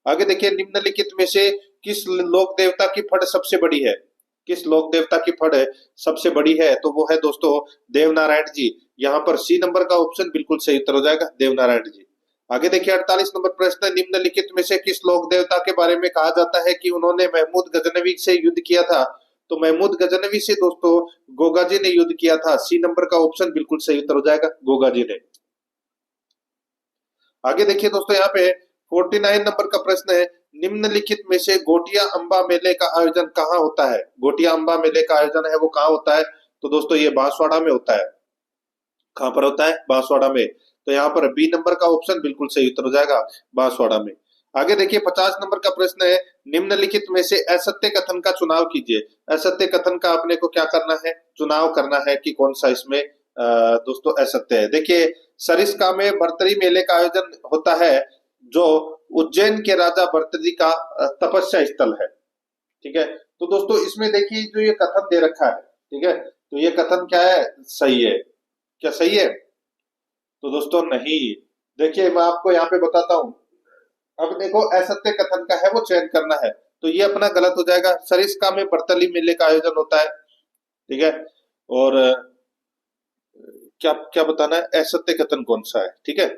Speaker 1: आगे देखिए, निम्नलिखित में से किस लोक देवता की फड़ सबसे बड़ी है? किस लोक देवता की फड़ सबसे बड़ी है? तो वो है दोस्तों देवनारायण जी। यहाँ पर सी नंबर का ऑप्शन बिल्कुल सही उत्तर हो जाएगा, देवनारायण जी। आगे देखिए, 48 नंबर प्रश्न, निम्नलिखित में से किस लोक देवता के बारे में कहा जाता है कि उन्होंने महमूद गजनवी से युद्ध किया था? तो महमूद गजनवी से दोस्तों गोगा जी ने युद्ध किया था। सी नंबर का ऑप्शन बिल्कुल सही उत्तर हो जाएगा, गोगा जी ने। आगे देखिए दोस्तों, यहाँ पे 49 नंबर का प्रश्न है, निम्नलिखित में से गोटिया अंबा मेले का आयोजन कहाँ होता है? गोटिया अंबा मेले का आयोजन है वो कहाँ होता है? तो दोस्तों ये बांसवाड़ा में होता है। कहाँ पर होता है? बांसवाड़ा में। तो यहाँ पर बी नंबर का ऑप्शन बिल्कुल सही उत्तर हो जाएगा, बांसवाड़ा में। आगे देखिए 50 नंबर का प्रश्न है, निम्नलिखित में से असत्य कथन का चुनाव कीजिए। असत्य कथन का अपने को क्या करना है? चुनाव करना है कि कौन सा इसमें दोस्तों असत्य है। देखिए सरिस्का में भर्तरी मेले का आयोजन होता है, जो उज्जैन के राजा भर्तरी का तपस्या स्थल है। ठीक है, तो दोस्तों इसमें देखिए जो ये कथन दे रखा है, ठीक है, तो ये कथन क्या है? सही है। क्या सही है? तो दोस्तों नहीं। देखिए मैं आपको यहाँ पे बताता हूँ। अब देखो असत्य कथन का है वो चयन करना है, तो ये अपना गलत हो जाएगा। सरिस्का में बर्तली मेले का आयोजन होता है, ठीक है, और क्या क्या बताना है? असत्य कथन कौन सा है? ठीक है,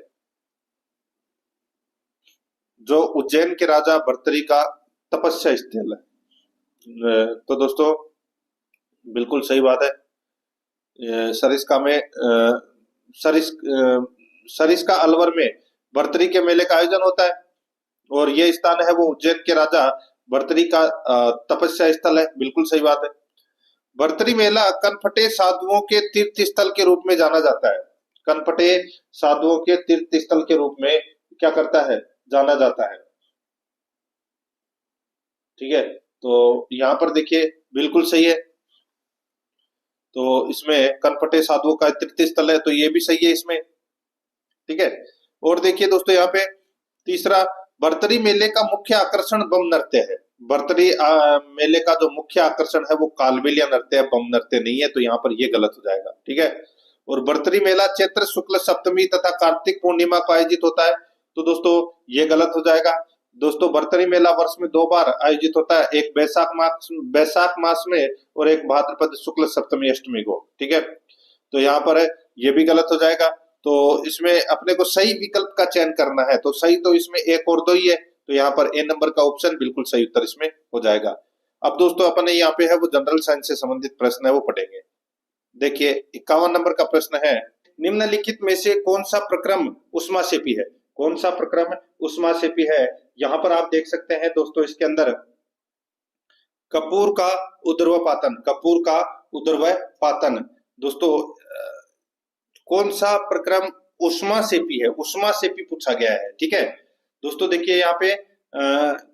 Speaker 1: जो उज्जैन के राजा भर्तरी का तपस्या स्थल है। तो दोस्तों बिल्कुल सही बात है। सरिस्का में सरिस्का अलवर में भर्तरी के मेले का आयोजन होता है, और ये स्थान है वो उज्जैन के राजा भर्तरी का तपस्या स्थल है। बिल्कुल सही बात है। भर्तरी मेला कनफटे साधुओं के तीर्थ स्थल के रूप में जाना जाता है। कनफटे साधुओं के तीर्थ स्थल के रूप में क्या करता है? जाना जाता है। ठीक है, तो यहाँ पर देखिए बिल्कुल सही है। तो इसमें कनफटे साधुओं का तीर्थ स्थल है, तो ये भी सही है इसमें। ठीक है, और देखिए दोस्तों यहाँ पे तीसरा, भर्तरी मेले का मुख्य आकर्षण बम नृत्य है। भर्तरी मेले का जो मुख्य आकर्षण है वो कालबेलिया नृत्य है, बम नृत्य नहीं है, तो यहाँ पर ये गलत हो जाएगा। ठीक है, और भर्तरी मेला चैत्र शुक्ल सप्तमी तथा कार्तिक पूर्णिमा को आयोजित होता है, तो दोस्तों ये गलत हो जाएगा। दोस्तों भर्तरी मेला वर्ष में 2 बार आयोजित होता है, एक बैसाख मास में और एक भाद्रपद शुक्ल सप्तमी अष्टमी को। ठीक है, तो यहाँ पर है ये भी गलत हो जाएगा। तो इसमें अपने को सही विकल्प का चयन करना है, तो सही तो इसमें 1 और 2 ही है, तो यहाँ पर ए नंबर का ऑप्शन बिल्कुल सही उत्तर इसमें हो जाएगा। अब दोस्तों अपने यहाँ पे है वो जनरल साइंस से संबंधित प्रश्न है वो पढ़ेंगे। देखिए 51 नंबर का प्रश्न है, निम्नलिखित में से कौन सा प्रक्रम ऊष्माक्षेपी है? कौन सा प्रक्रम ऊष्माक्षेपी है? यहाँ पर आप देख सकते हैं दोस्तों इसके अंदर कपूर का उर्ध्वपातन, कपूर का उर्ध्वपातन। दोस्तों कौन सा प्रक्रम ऊष्माक्षेपी है? ऊष्माक्षेपी पूछा गया है। ठीक है दोस्तों, देखिए यहाँ पे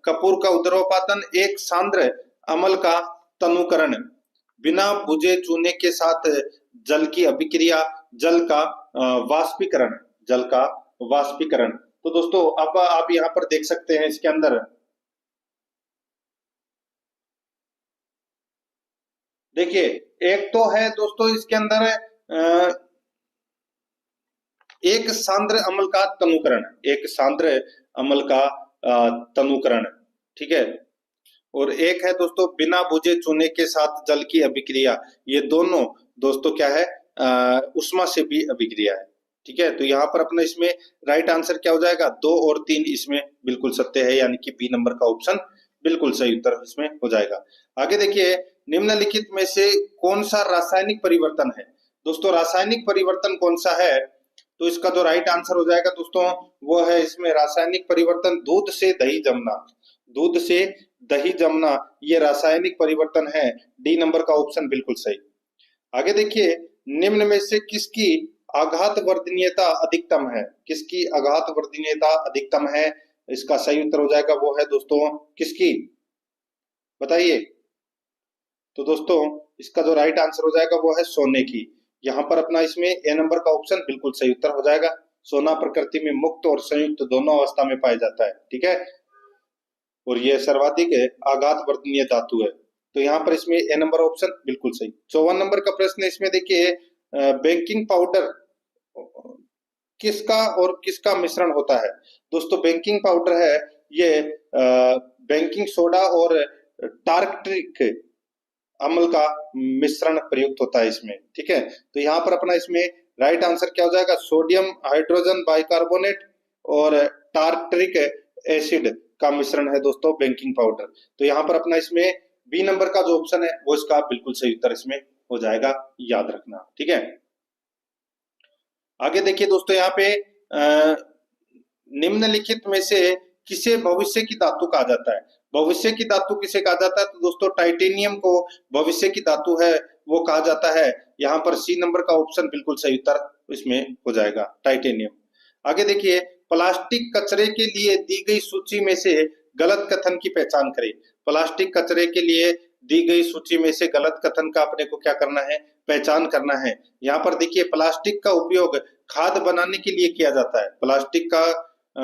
Speaker 1: कपूर का उर्ध्वपातन एक सांद्र अम्ल का तनुकरण, बिना बुझे चूने के साथ जल की अभिक्रिया, जल का वाष्पीकरण, जल का वाष्पीकरण। तो दोस्तों अब आप यहाँ पर देख सकते हैं इसके अंदर देखिए एक तो है दोस्तों इसके अंदर एक सांद्र अम्ल का तनुकरण, एक सांद्र अम्ल का तनुकरण। ठीक है, और एक है दोस्तों बिना बुझे चूने के साथ जल की अभिक्रिया। ये दोनों दोस्तों क्या है? उष्मा से भी अभिक्रिया है। ठीक है, तो यहाँ पर अपना इसमें राइट आंसर क्या हो जाएगा? 2 और 3 इसमें बिल्कुल सत्य है, यानी कि बी नंबर का ऑप्शन बिल्कुल सही उत्तर इसमें हो जाएगा। आगे देखिए, निम्नलिखित में से कौन सा रासायनिक परिवर्तन है? दोस्तों रासायनिक परिवर्तन कौन सा है? तो इसका जो राइट आंसर हो जाएगा दोस्तों वो है इसमें रासायनिक परिवर्तन दूध से दही जमना। दूध से दही जमना ये रासायनिक परिवर्तन है। डी नंबर का ऑप्शन बिल्कुल सही। आगे देखिए, निम्न में से किसकी आघात वर्धनीयता अधिकतम है? किसकी आघात वर्धनीयता अधिकतम है? इसका सही उत्तर हो जाएगा वो है दोस्तों किसकी? बताइए। तो दोस्तों इसका जो राइट आंसर हो जाएगा वो है सोने की। यहाँ पर अपना इसमें ए नंबर का ऑप्शन बिल्कुल सही उत्तर हो जाएगा। सोना प्रकृति में मुक्त और संयुक्त दोनों अवस्था में पाया जाता है। ठीक है, और यह सर्वाधिक आघात वर्धनीय धातु है, तो यहाँ पर इसमें ए नंबर ऑप्शन बिल्कुल सही। 54 नंबर का प्रश्न इसमें देखिए, बेकिंग पाउडर किसका और किसका मिश्रण होता है? दोस्तों बेकिंग पाउडर है ये बेकिंग सोडा और टार्टरिक अम्ल का मिश्रण प्रयुक्त होता है इसमें। ठीक है, तो यहाँ पर अपना इसमें राइट आंसर क्या हो जाएगा? सोडियम हाइड्रोजन बाइकार्बोनेट और टार्टरिक एसिड का मिश्रण है दोस्तों बेकिंग पाउडर। तो यहाँ पर अपना इसमें बी नंबर का जो ऑप्शन है वो इसका बिल्कुल सही उत्तर इसमें हो जाएगा, याद रखना। ठीक है, आगे देखिए दोस्तों यहाँ पे निम्नलिखित में से किसे भविष्य की धातु कहा जाता है? भविष्य की धातु किसे कहा जाता है? तो दोस्तों टाइटेनियम को भविष्य की धातु है वो कहा जाता है, यहाँ पर सी नंबर का ऑप्शन बिल्कुल सही उत्तर इसमें हो जाएगा, टाइटेनियम। आगे देखिए, प्लास्टिक कचरे के लिए दी गई सूची में से गलत कथन की पहचान करें। प्लास्टिक कचरे के लिए दी गई सूची में से गलत कथन का अपने को क्या करना है, पहचान करना है। यहाँ पर देखिए, प्लास्टिक का उपयोग खाद बनाने के लिए किया जाता है। प्लास्टिक का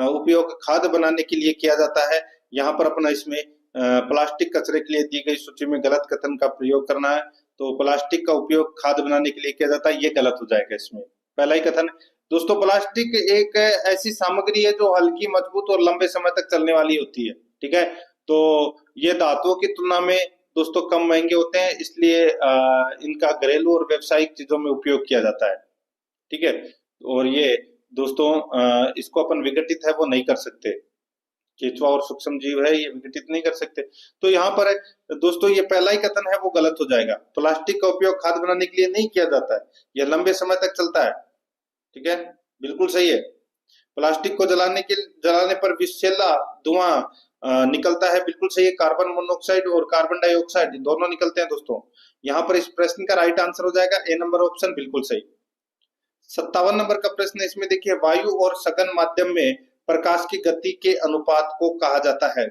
Speaker 1: उपयोग खाद बनाने के लिए किया जाता है। यहाँ पर अपना इसमें प्लास्टिक कचरे के लिए दी गई सूची में गलत कथन का प्रयोग करना है। तो प्लास्टिक का उपयोग खाद बनाने के लिए किया जाता है, ये गलत हो जाएगा इसमें, पहला ही कथन। दोस्तों, प्लास्टिक एक ऐसी सामग्री है जो हल्की, मजबूत और लंबे समय तक चलने वाली होती है, ठीक है। तो ये धातुओं की तुलना में दोस्तों कम महंगे होते हैं, इसलिए इनका घरेलू और व्यावसायिक चीजों में उपयोग किया जाता है, ठीक है। और ये दोस्तों इसको अपन विघटित है वो नहीं कर सकते, केंचुआ और सूक्ष्म जीव है, ये विघटित नहीं कर सकते। तो यहाँ पर दोस्तों ये पहला ही कथन है वो गलत हो जाएगा। प्लास्टिक का उपयोग खाद बनाने के लिए नहीं किया जाता है, यह लंबे समय तक चलता है, ठीक है, बिल्कुल सही है। प्लास्टिक को जलाने पर विषैला धुआं निकलता है, बिल्कुल सही है। कार्बन मोनोऑक्साइड और कार्बन डाइऑक्साइड दोनों निकलते हैं दोस्तों। यहाँ पर इस प्रश्न का राइट आंसर हो जाएगा ए नंबर ऑप्शन, बिल्कुल सही। 57 नंबर का प्रश्न है, इसमें देखिए, वायु और सघन माध्यम में प्रकाश की गति के अनुपात को कहा जाता है।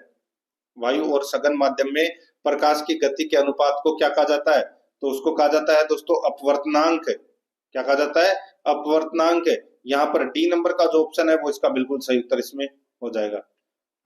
Speaker 1: वायु और सघन माध्यम में प्रकाश की गति के अनुपात को क्या कहा जाता है, तो उसको कहा जाता है दोस्तों अपवर्तनांक। क्या कहा जाता है, अपवर्तनांक। यहाँ पर डी नंबर का जो ऑप्शन है वो इसका बिल्कुल सही उत्तर इसमें हो जाएगा।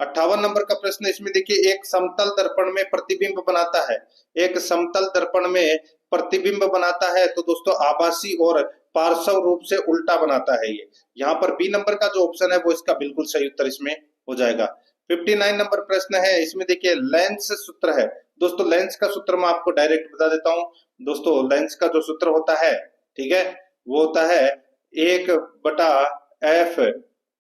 Speaker 1: 58 नंबर का प्रश्न इसमें देखिए, एक समतल दर्पण में प्रतिबिंब बनाता है। एक समतल दर्पण में प्रतिबिंब बनाता है, तो दोस्तों आभासी और पार्श्व रूप से उल्टा बनाता है ये। यहाँ पर बी नंबर का जो ऑप्शन है वो इसका बिल्कुल सही उत्तर इसमें हो जाएगा। 59 नंबर प्रश्न है, इसमें देखिए लेंस सूत्र है। दोस्तों लेंस का सूत्र मैं आपको डायरेक्ट बता देता हूँ। दोस्तों लेंस का जो सूत्र होता है, ठीक है, वो होता है 1/f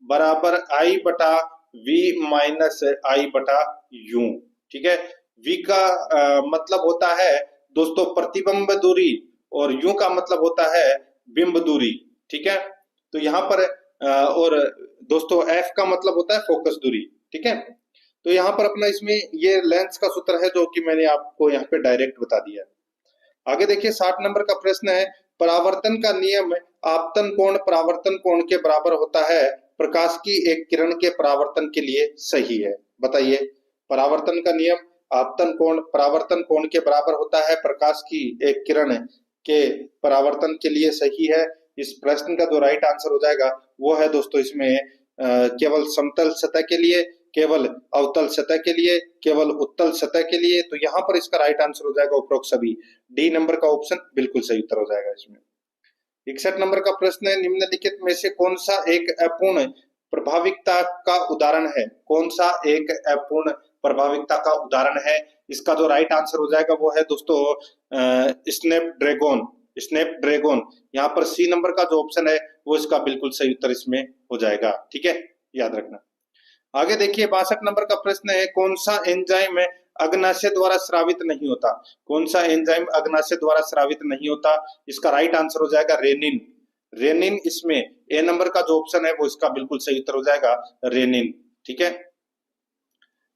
Speaker 1: बराबर I बटा V माइनस I बटा U, ठीक है। V का मतलब होता है दोस्तों प्रतिबिंब दूरी और U का मतलब होता है बिंब दूरी, ठीक है। तो यहाँ पर और दोस्तों F का मतलब होता है फोकस दूरी, ठीक है। तो यहाँ पर अपना इसमें ये लेंस का सूत्र है जो कि मैंने आपको यहाँ पे डायरेक्ट बता दिया। आगे देखिए 60 नंबर का प्रश्न है, परावर्तन का नियम आपतन कोण परावर्तन कोण के बराबर होता है, प्रकाश की एक किरण के परावर्तन के लिए सही है। बताइए, परावर्तन का नियम आपतन कोण परावर्तन कोण के बराबर होता है, प्रकाश की एक किरण के परावर्तन के लिए सही है। इस प्रश्न का जो राइट आंसर हो जाएगा वो है दोस्तों इसमें केवल समतल सतह के लिए, केवल अवतल सतह के लिए, केवल उत्तल सतह के लिए। तो यहाँ पर इसका राइट आंसर हो जाएगा उपरोक्त सभी, डी नंबर का ऑप्शन बिल्कुल सही उत्तर हो जाएगा इसमें। 61 नंबर का प्रश्न है, निम्नलिखित में से कौन सा एक अपूर्ण प्रभाविकता का उदाहरण है। कौन सा एक अपूर्ण प्रभाविकता का उदाहरण है, इसका जो राइट आंसर हो जाएगा वो है दोस्तों स्नैपड्रैगन। स्नैपड्रैगन, यहाँ पर सी नंबर का जो ऑप्शन है वो इसका बिल्कुल सही उत्तर इसमें हो जाएगा, ठीक है, याद रखना। आगे देखिए 62 नंबर का प्रश्न है, कौन सा एंजाइम अग्नाशय द्वारा स्रावित नहीं होता। कौन सा एंजाइम अग्नाशय द्वारा स्रावित नहीं होता, इसका राइट आंसर हो जाएगा रेनिन। रेनिन, इसमें ए नंबर का जो ऑप्शन है वो इसका बिल्कुल सही उत्तर हो जाएगा रेनिन, ठीक है।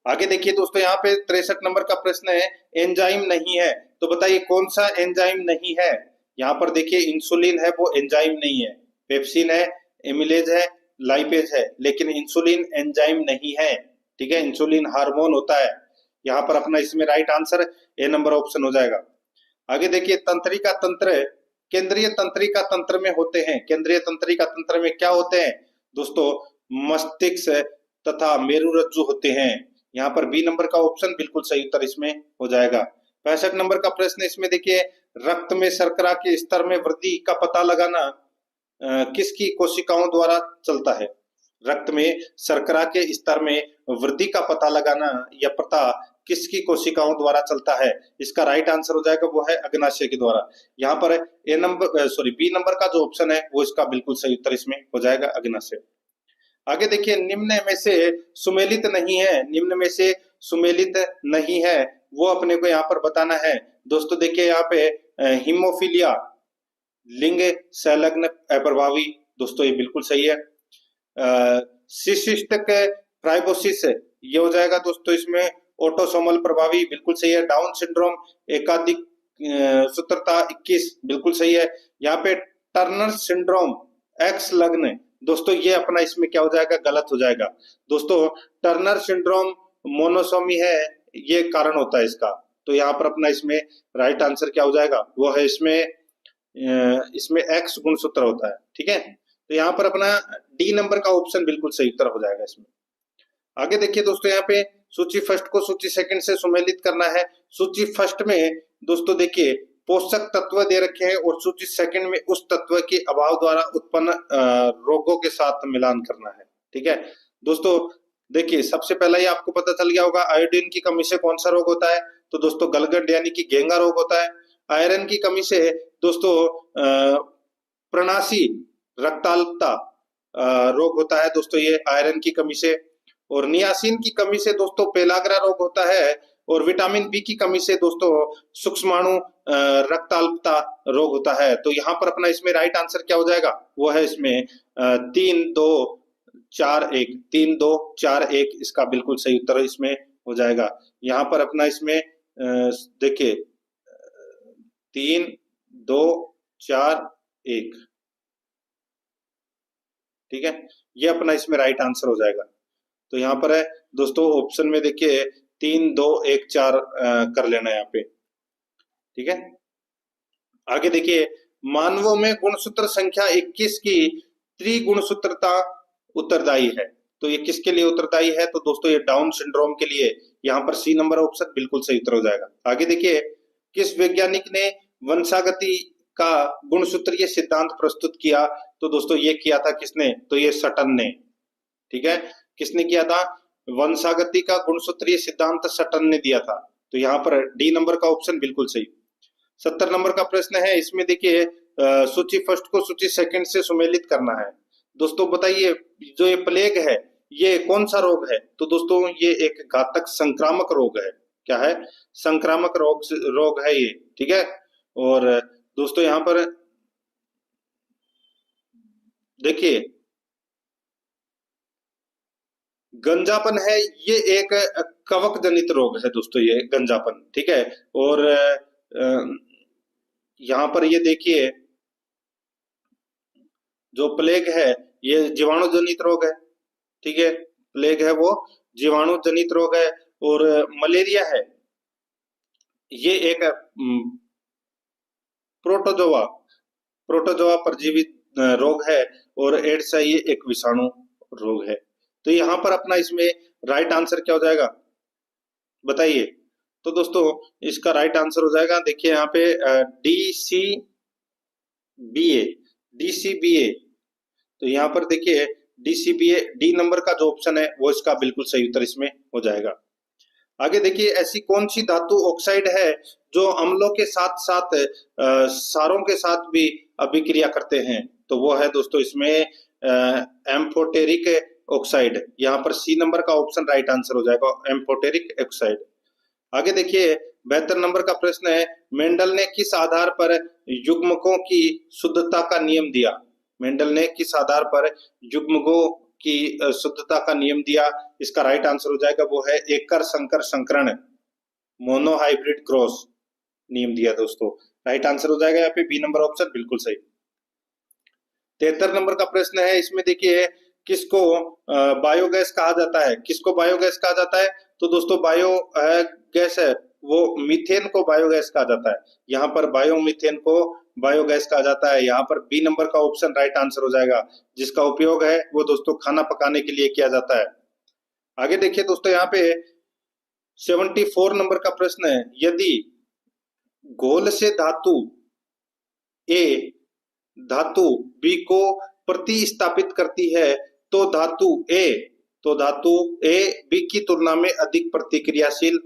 Speaker 1: आगे देखिए दोस्तों यहाँ पे 63 नंबर का प्रश्न है, एंजाइम नहीं है, तो बताइए कौन सा एंजाइम नहीं है। यहाँ पर देखिए इंसुलिन है वो एंजाइम नहीं है, पेप्सिन है, एमिलेज है, लाइपेज है, लेकिन इंसुलिन एंजाइम नहीं है, ठीक है। इंसुलिन हार्मोन होता है। यहाँ पर अपना इसमें right answer A number option हो जाएगा। आगे देखिए तंत्रिका तंत्र केंद्रीय तंत्रिका तंत्र में होते हैं। केंद्रीय तंत्रिका तंत्र में क्या होते हैं दोस्तों, मस्तिष्क तथा मेरुरज्जु होते हैं। यहाँ पर बी नंबर का ऑप्शन बिल्कुल सही उत्तर इसमें हो जाएगा। 65 नंबर का प्रश्न इसमें देखिए, रक्त में शर्करा के स्तर में वृद्धि का पता लगाना किसकी कोशिकाओं द्वारा चलता है। रक्त में शर्करा के स्तर में वृद्धि का पता लगाना या पता किसकी कोशिकाओं द्वारा चलता है, इसका राइट आंसर हो जाएगा वो है अग्नाशय के द्वारा। यहाँ पर बी नंबर का जो ऑप्शन है वो इसका बिल्कुल सही उत्तर इसमें हो जाएगा अग्नाशय। आगे देखिए निम्न में से सुमेलित नहीं है। निम्न में से सुमेलित नहीं है वो अपने को यहाँ पर बताना है। दोस्तों देखिए यहाँ पे हीमोफीलिया, लिंग संलग्न अप्रभावी, दोस्तों ये बिल्कुल सही है। सिस्टिक फाइब्रोसिस ये हो जाएगा दोस्तों इसमें ऑटोसोमल प्रभावी, बिल्कुल सही है। डाउन सिंड्रोम एकाधिक गुणसूत्रता 21 बिल्कुल सही है। यहाँ पे टर्नर सिंड्रोम एक्स लग्न, दोस्तों ये अपना इसमें क्या हो जाएगा, गलत हो जाएगा। दोस्तों टर्नर सिंड्रोम मोनोसोमी है, ये कारण होता है इसका। तो यहाँ पर अपना इसमें राइट आंसर क्या हो जाएगा, वो है इसमें एक्स गुणसूत्र होता है, ठीक है। तो यहाँ पर अपना डी नंबर का ऑप्शन बिल्कुल सही उत्तर हो जाएगा इसमें। आगे देखिए दोस्तों, यहाँ पे सूची फर्स्ट को सूची सेकंड से सुमेलित करना है। सूची फर्स्ट में दोस्तों देखिए पोषक तत्व दे रखे हैं और सूची सेकंड में उस तत्व के अभाव द्वारा उत्पन्न रोगों के साथ मिलान करना है, ठीक है। दोस्तों देखिए सबसे पहला ही आपको पता चल गया होगा, आयोडीन की कमी से कौन सा रोग होता है, तो दोस्तों गलगंड यानी कि घेंगा रोग होता है। आयरन की कमी से दोस्तों प्रणाशी रक्ताल्पता रोग होता है दोस्तों, ये आयरन की कमी से। और नियासिन की कमी से दोस्तों पेलाग्रा रोग होता है। और विटामिन बी की कमी से दोस्तों सूक्ष्माणु रक्ताल्पता रोग होता है। तो यहाँ पर अपना इसमें राइट आंसर क्या हो जाएगा, वो है इसमें 3-2-4-1, 3-2-4-1 इसका बिल्कुल सही उत्तर इसमें हो जाएगा। यहाँ पर अपना इसमें देखिए 3-2-4-1, ठीक है, ये अपना इसमें राइट आंसर हो जाएगा। तो यहाँ पर है दोस्तों ऑप्शन में देखिए 3-2-1-4 कर लेना यहाँ पे, ठीक है। आगे देखिए मानवों में गुणसूत्र संख्या 21 की त्रिगुणसूत्रता उत्तरदायी है। तो ये किसके लिए उत्तरदायी है, तो दोस्तों ये डाउन सिंड्रोम के लिए। यहाँ पर सी नंबर ऑप्शन बिल्कुल सही उत्तर हो जाएगा। आगे देखिए किस वैज्ञानिक ने वंशागति का गुणसूत्रीय सिद्धांत प्रस्तुत किया, तो दोस्तों ये किया था किसने, तो ये सटन ने, ठीक है। किसने किया था, वंशागति का गुणसूत्रीय सिद्धांत सटन ने दिया था। तो यहाँ पर डी नंबर का ऑप्शन बिल्कुल सही। 70 नंबर का प्रश्न है, इसमें देखिए सूची फर्स्ट को सूची सेकंड से सुमेलित करना है। दोस्तों बताइए जो ये प्लेग है ये कौन सा रोग है, तो दोस्तों ये एक घातक संक्रामक रोग है। क्या है, संक्रामक रोग है ये, ठीक है। और दोस्तों यहाँ पर देखिए गंजापन है, ये एक कवक जनित रोग है दोस्तों, ये गंजापन, ठीक है। और यहाँ पर ये देखिए जो प्लेग है ये जीवाणु जनित रोग है, ठीक है। प्लेग है वो जीवाणु जनित रोग है। और मलेरिया है ये एक प्रोटोजोआ परजीवी रोग है। और एड्स है ये एक विषाणु रोग है। तो यहाँ पर अपना इसमें राइट आंसर क्या हो जाएगा बताइए, तो दोस्तों इसका राइट आंसर हो जाएगा, देखिए यहाँ पे डीसीबीए। तो यहाँ पर देखिए डीसीबीए, डी नंबर का जो ऑप्शन है वो इसका बिल्कुल सही उत्तर इसमें हो जाएगा। आगे देखिए ऐसी कौन सी धातु ऑक्साइड है जो अम्लों के साथ साथ सारों के साथ भी अभिक्रिया करते हैं, तो वो है दोस्तों इसमें एम्फोटेरिक ऑक्साइड। यहाँ पर सी नंबर का ऑप्शन राइट आंसर हो जाएगा, एम्फोटेरिक ऑक्साइड। आगे देखिए 72 नंबर का प्रश्न है, मेंडल ने किस आधार पर युग्मकों की शुद्धता का नियम दिया। मेंडल ने किस आधार पर युग्मकों की शुद्धता का नियम दिया, इसका राइट आंसर हो जाएगा वो है एकर संकर संकरण, मोनोहाइब्रिड क्रॉस नियम दिया दोस्तों। राइट आंसर हो जाएगा यहाँ पे बी नंबर ऑप्शन बिल्कुल सही। 73 नंबर का प्रश्न है, इसमें देखिए किसको बायोगैस कहा जाता है, किसको बायोगैस कहा जाता है, तो दोस्तों बायोगैस है वो मीथेन को बायोगैस कहा जाता है। यहाँ पर बायोमीथेन को बायोगैस कहा जाता है। यहाँ पर बी नंबर का ऑप्शन राइट आंसर हो जाएगा, जिसका उपयोग है वो दोस्तों खाना पकाने के लिए किया जाता है। आगे देखिए दोस्तों यहाँ पे 74 नंबर का प्रश्न है, यदि घोल से धातु ए धातु बी को प्रतिस्थापित करती है तो धातु ए बी की तुलना में अधिक प्रतिक्रियाशील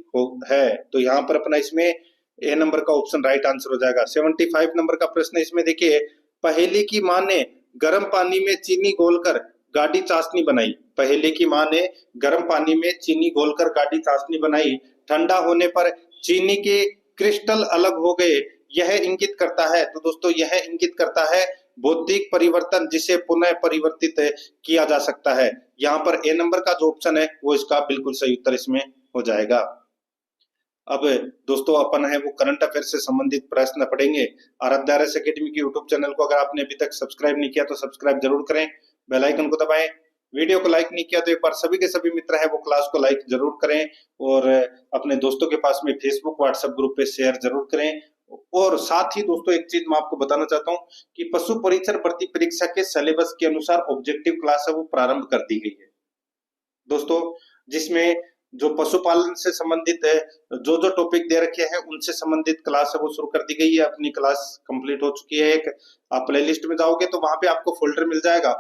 Speaker 1: है। तो यहाँ पर अपना इसमें ए नंबर का ऑप्शन राइट आंसर हो जाएगा। 75 नंबर का प्रश्न इसमें देखिए, पहेली की मां ने गर्म पानी में चीनी घोलकर गाढ़ी चाशनी बनाई। पहेली की मां ने गर्म पानी में चीनी घोलकर गाढ़ी चाशनी बनाई, ठंडा होने पर चीनी के क्रिस्टल अलग हो गए, यह इंगित करता है, तो दोस्तों यह इंगित करता है भौतिक परिवर्तन जिसे पुनः परिवर्तित किया जा सकता है। यहाँ पर ए नंबर का जो ऑप्शन है वो इसका बिल्कुल सही उत्तर इसमें हो जाएगा। अब दोस्तों अपन है वो करंट अफेयर से संबंधित प्रश्न पढ़ेंगे। आराध्या आरएस अकेडमी के यूट्यूब चैनल को अगर आपने अभी तक सब्सक्राइब नहीं किया तो सब्सक्राइब जरूर करें, बेल आइकन को दबाएं। वीडियो को लाइक नहीं किया तो एक बार सभी के सभी मित्र हैं वो क्लास को लाइक जरूर करें और अपने दोस्तों के पास में फेसबुक व्हाट्सएप ग्रुप पे शेयर जरूर करें। और साथ ही दोस्तों एक चीज मैं आपको बताना चाहता हूँ कि पशु परिचर भर्ती परीक्षा के सिलेबस के अनुसार ऑब्जेक्टिव क्लास है वो प्रारंभ कर दी गई है दोस्तों, जिसमें जो पशुपालन से संबंधित है जो जो टॉपिक दे रखे हैं उनसे संबंधित क्लास है वो शुरू कर दी गई है। अपनी क्लास कंप्लीट हो चुकी है। एक आप प्लेलिस्ट में जाओगे तो वहां पे आपको फोल्डर मिल जाएगा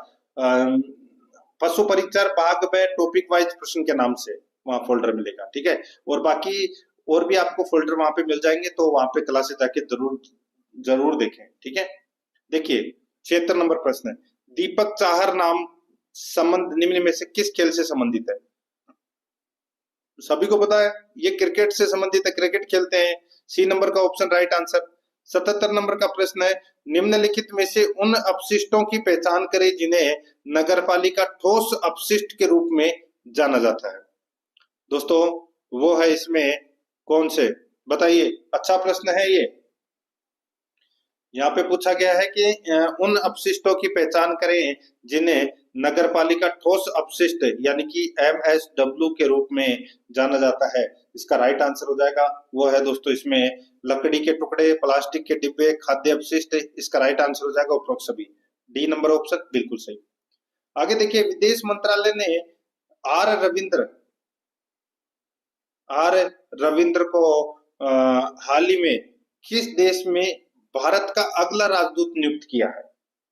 Speaker 1: पशु परिचर भाग में टॉपिक वाइज प्रश्न के नाम से वहां फोल्डर मिलेगा, ठीक है। और बाकी और भी आपको फोल्डर वहां पे मिल जाएंगे, तो वहां पे क्लासेस जाके जरूर जरूर देखें, ठीक है। देखिए 76 नंबर प्रश्न है, दीपक चाहर नाम संबंध निम्न में से किस खेल से संबंधित है? सभी को पता है ये क्रिकेट से संबंधित है, क्रिकेट खेलते हैं। सी नंबर का ऑप्शन राइट आंसर। 77 नंबर का प्रश्न है, निम्नलिखित में से उन अपशिष्टों की पहचान करें जिन्हें नगरपालिका ठोस अपशिष्ट के रूप में जाना जाता है। दोस्तों वो है इसमें कौन से, बताइए। अच्छा प्रश्न है ये। यहाँ पे पूछा गया है कि उन अपशिष्टों की पहचान करें जिन्हें नगरपालिका ठोस अपशिष्ट यानी कि MSW के रूप में जाना जाता है। इसका राइट आंसर हो जाएगा वो है दोस्तों इसमें लकड़ी के टुकड़े, प्लास्टिक के डिब्बे, खाद्य अपशिष्ट। इसका राइट आंसर हो जाएगा उपरोक्त सभी। डी नंबर ऑप्शन बिल्कुल सही। आगे देखिए, विदेश मंत्रालय ने आर रविंद्र को हाल ही में किस देश में भारत का अगला राजदूत नियुक्त किया है?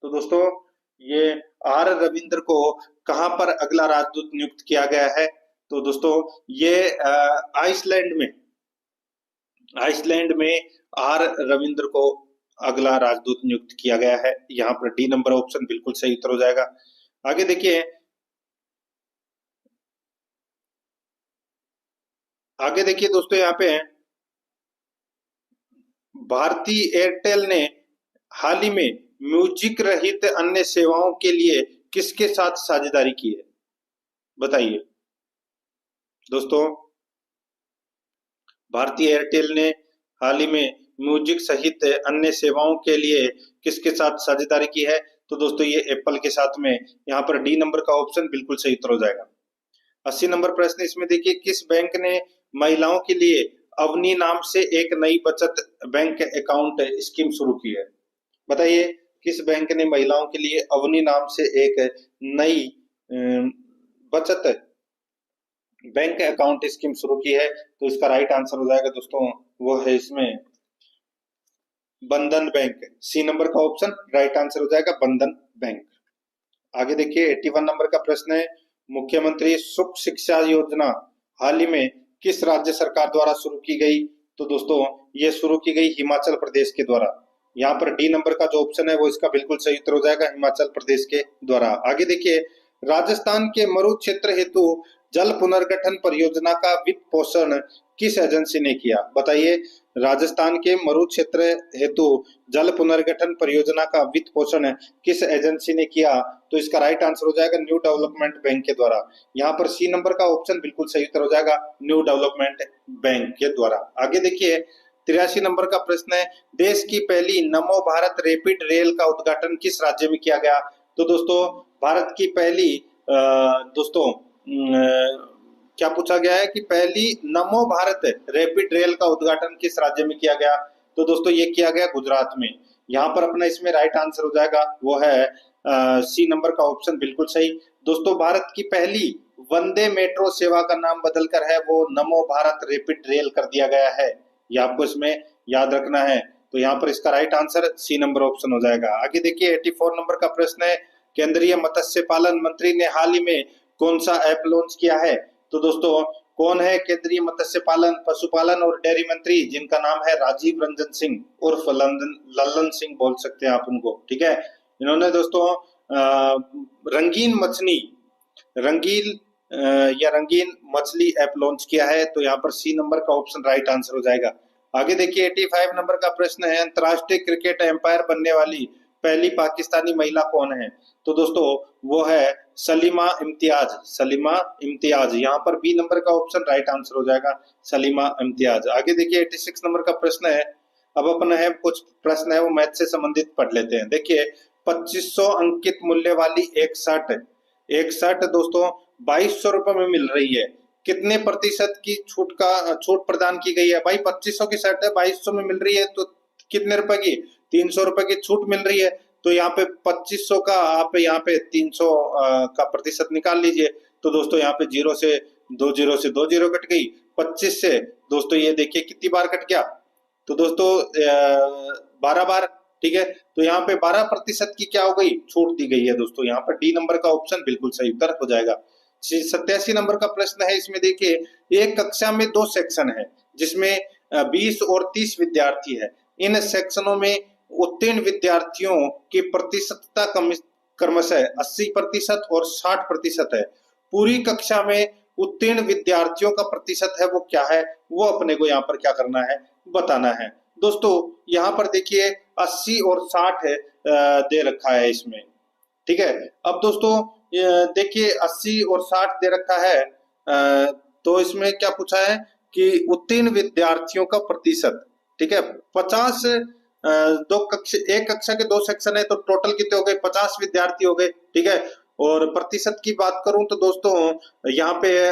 Speaker 1: तो दोस्तों ये आर रविंद्र को कहां पर अगला राजदूत नियुक्त किया गया है? तो दोस्तों ये आइसलैंड में आर रविंद्र को अगला राजदूत नियुक्त किया गया है। यहाँ पर डी नंबर ऑप्शन बिल्कुल सही उत्तर हो जाएगा। आगे देखिए, दोस्तों यहाँ पे भारती एयरटेल ने हाल ही में म्यूजिक रहित अन्य सेवाओं के लिए किसके साथ साझेदारी की है? बताइए दोस्तों। भारती एयरटेल ने हाल ही में म्यूजिक सहित अन्य सेवाओं के लिए किसके साथ साझेदारी की है? तो दोस्तों ये एप्पल के साथ में। यहाँ पर डी नंबर का ऑप्शन बिल्कुल सही उत्तर हो जाएगा। 80 नंबर प्रश्न इसमें देखिए, किस बैंक ने महिलाओं के लिए अवनी नाम से एक नई बचत बैंक अकाउंट स्कीम शुरू की है? बताइए किस बैंक ने महिलाओं के लिए अवनी नाम से एक नई बचत बैंक अकाउंट स्कीम शुरू की है? तो इसका राइट आंसर हो जाएगा दोस्तों वो है इसमें बंधन बैंक। सी नंबर का ऑप्शन राइट आंसर हो जाएगा बंधन बैंक। आगे देखिए 81 नंबर का प्रश्न है, मुख्यमंत्री सुख शिक्षा योजना हाल ही में किस राज्य सरकार द्वारा शुरू की गई? तो दोस्तों ये शुरू की गई हिमाचल प्रदेश के द्वारा। यहाँ पर डी नंबर का जो ऑप्शन है वो इसका बिल्कुल सही उत्तर हो जाएगा, हिमाचल प्रदेश के द्वारा। आगे देखिए, राजस्थान के मरु क्षेत्र हेतु जल पुनर्गठन परियोजना का वित्त पोषण किस एजेंसी ने किया? बताइए राजस्थान के मरु क्षेत्र हेतु जल पुनर्गठन परियोजना का वित्त पोषण किस एजेंसी ने किया? तो इसका राइट आंसर हो जाएगा न्यू डेवलपमेंट बैंक के द्वारा। यहाँ पर सी नंबर का ऑप्शन बिल्कुल सही उत्तर हो जाएगा, न्यू डेवलपमेंट बैंक के द्वारा। आगे देखिए 83 नंबर का प्रश्न है, देश की पहली नमो भारत रैपिड रेल का उद्घाटन किस राज्य में किया गया? तो दोस्तों भारत की पहली दोस्तों क्या पूछा गया है कि पहली नमो भारत रैपिड रेल का उद्घाटन किस राज्य में किया गया? तो दोस्तों ये किया गया गुजरात में। यहाँ पर अपना इसमें राइट आंसर हो जाएगा वो है सी नंबर का ऑप्शन बिल्कुल सही। दोस्तों भारत की पहली वंदे मेट्रो सेवा का नाम बदलकर है वो नमो भारत रैपिड रेल कर दिया गया है, ये आपको इसमें याद रखना है। तो यहाँ पर इसका right answer C number option हो जाएगा। आगे देखिए 84 नंबर का प्रश्न है, केंद्रीय मत्स्य पालन मंत्री ने हाल ही में कौन सा ऐप लॉन्च किया है? तो दोस्तों कौन है केंद्रीय मत्स्य पालन, पशुपालन और डेयरी मंत्री, जिनका नाम है राजीव रंजन सिंह उर्फ लल्लन सिंह बोल सकते हैं आप उनको, ठीक है। इन्होंने दोस्तों रंगीन मछली ऐप लॉन्च किया है। तो यहाँ पर सी नंबर का ऑप्शन राइट आंसर हो जाएगा। आगे देखिए 85 नंबर का प्रश्न है, अंतरराष्ट्रीय क्रिकेट एम्पायर बनने वाली पहली पाकिस्तानी महिला कौन है? तो दोस्तों वो है सलीमा इम्तियाज, सलीमा इम्तियाज, यहाँ पर बी नंबर का ऑप्शन राइट आंसर हो जाएगा, सलीमा इम्तियाज। आगे देखिए 86 नंबर का प्रश्न है। अब अपन है कुछ प्रश्न है वो मैथ से संबंधित पढ़ लेते हैं। देखिए 2500 अंकित मूल्य वाली एक शर्ट, एक शर्ट दोस्तों 2200 रुपए में मिल रही है, कितने प्रतिशत की छूट प्रदान की गई है? भाई 2500 की शर्ट है, 2200 में मिल रही है, तो कितने रुपए की? 300 रुपए की छूट मिल रही है। तो यहाँ पे 2500 का आप यहाँ पे 300 का प्रतिशत निकाल लीजिए। तो दोस्तों यहाँ पे 0 से 2 जीरो कट गई, 25 से दोस्तों ये देखिए कितनी बार कट गया, तो दोस्तों 12 बार। ठीक है, तो यहाँ पे 12% की क्या हो गई? छूट दी गई है दोस्तों। यहाँ पर डी नंबर का ऑप्शन बिल्कुल सही उत्तर हो जाएगा। 87 नंबर का प्रश्न है, इसमें देखिए एक कक्षा में 2 सेक्शन है जिसमें 20 और 30 विद्यार्थी है। इन सेक्शनों में उत्तीर्ण विद्यार्थियों की प्रतिशतता क्रमशः 80% और 60% है। पूरी कक्षा में उत्तीर्ण विद्यार्थियों का प्रतिशत है वो क्या है, वो अपने को यहाँ पर क्या करना है, बताना है। दोस्तों यहाँ पर देखिए 80 और 60 है दे रखा है इसमें। ठीक है, अब दोस्तों देखिए 80 और 60 दे रखा है, तो इसमें क्या पूछा है कि उत्तीर्ण विद्यार्थियों का प्रतिशत। ठीक है, 50 एक कक्षा के 2 सेक्शन है तो टोटल कितने हो गए? 50 विद्यार्थी हो गए। ठीक है, और प्रतिशत की बात करूं तो दोस्तों यहाँ पे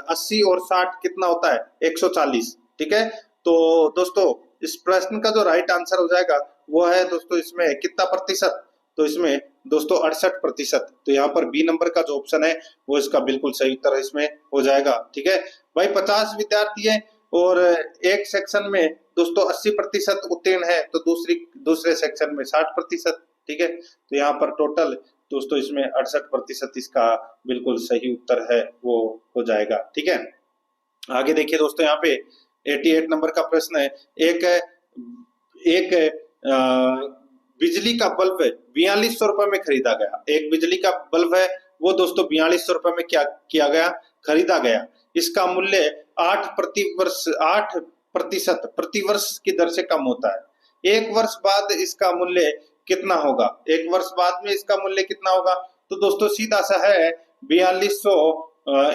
Speaker 1: 80 और 60 कितना होता है? 140। ठीक है, तो दोस्तों इस प्रश्न का जो राइट आंसर हो जाएगा वो है दोस्तों इसमें कितना प्रतिशत? तो इसमें दोस्तों 68%। तो यहाँ पर बी नंबर का जो ऑप्शन है वो इसका बिल्कुल सही उत्तर इसमें हो जाएगा। ठीक है भाई, 50 विद्यार्थी है और एक सेक्शन में दोस्तों 80% उत्तीर्ण है, तो दूसरे सेक्शन में 60%। ठीक है, तो यहाँ पर टोटल दोस्तों इसमें 68% इसका बिल्कुल सही उत्तर है वो हो जाएगा। ठीक है, आगे देखिए दोस्तों यहाँ पे 88 नंबर का प्रश्न है। एक बिजली का बल्ब 4200 रुपए में खरीदा गया। एक बिजली का बल्ब है वो दोस्तों 4200 रुपए में क्या किया गया? खरीदा गया। इसका मूल्य 8% प्रतिवर्ष की दर से कम होता है। एक वर्ष बाद इसका मूल्य कितना होगा? एक वर्ष बाद में इसका मूल्य कितना होगा? तो दोस्तों सीधा सा है 4200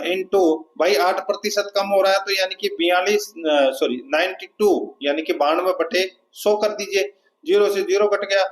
Speaker 1: इंटू भाई 8% कम हो रहा है, तो यानी कि 92 यानी कि 92/100 कर दीजिए। 0 से 0 कट गया,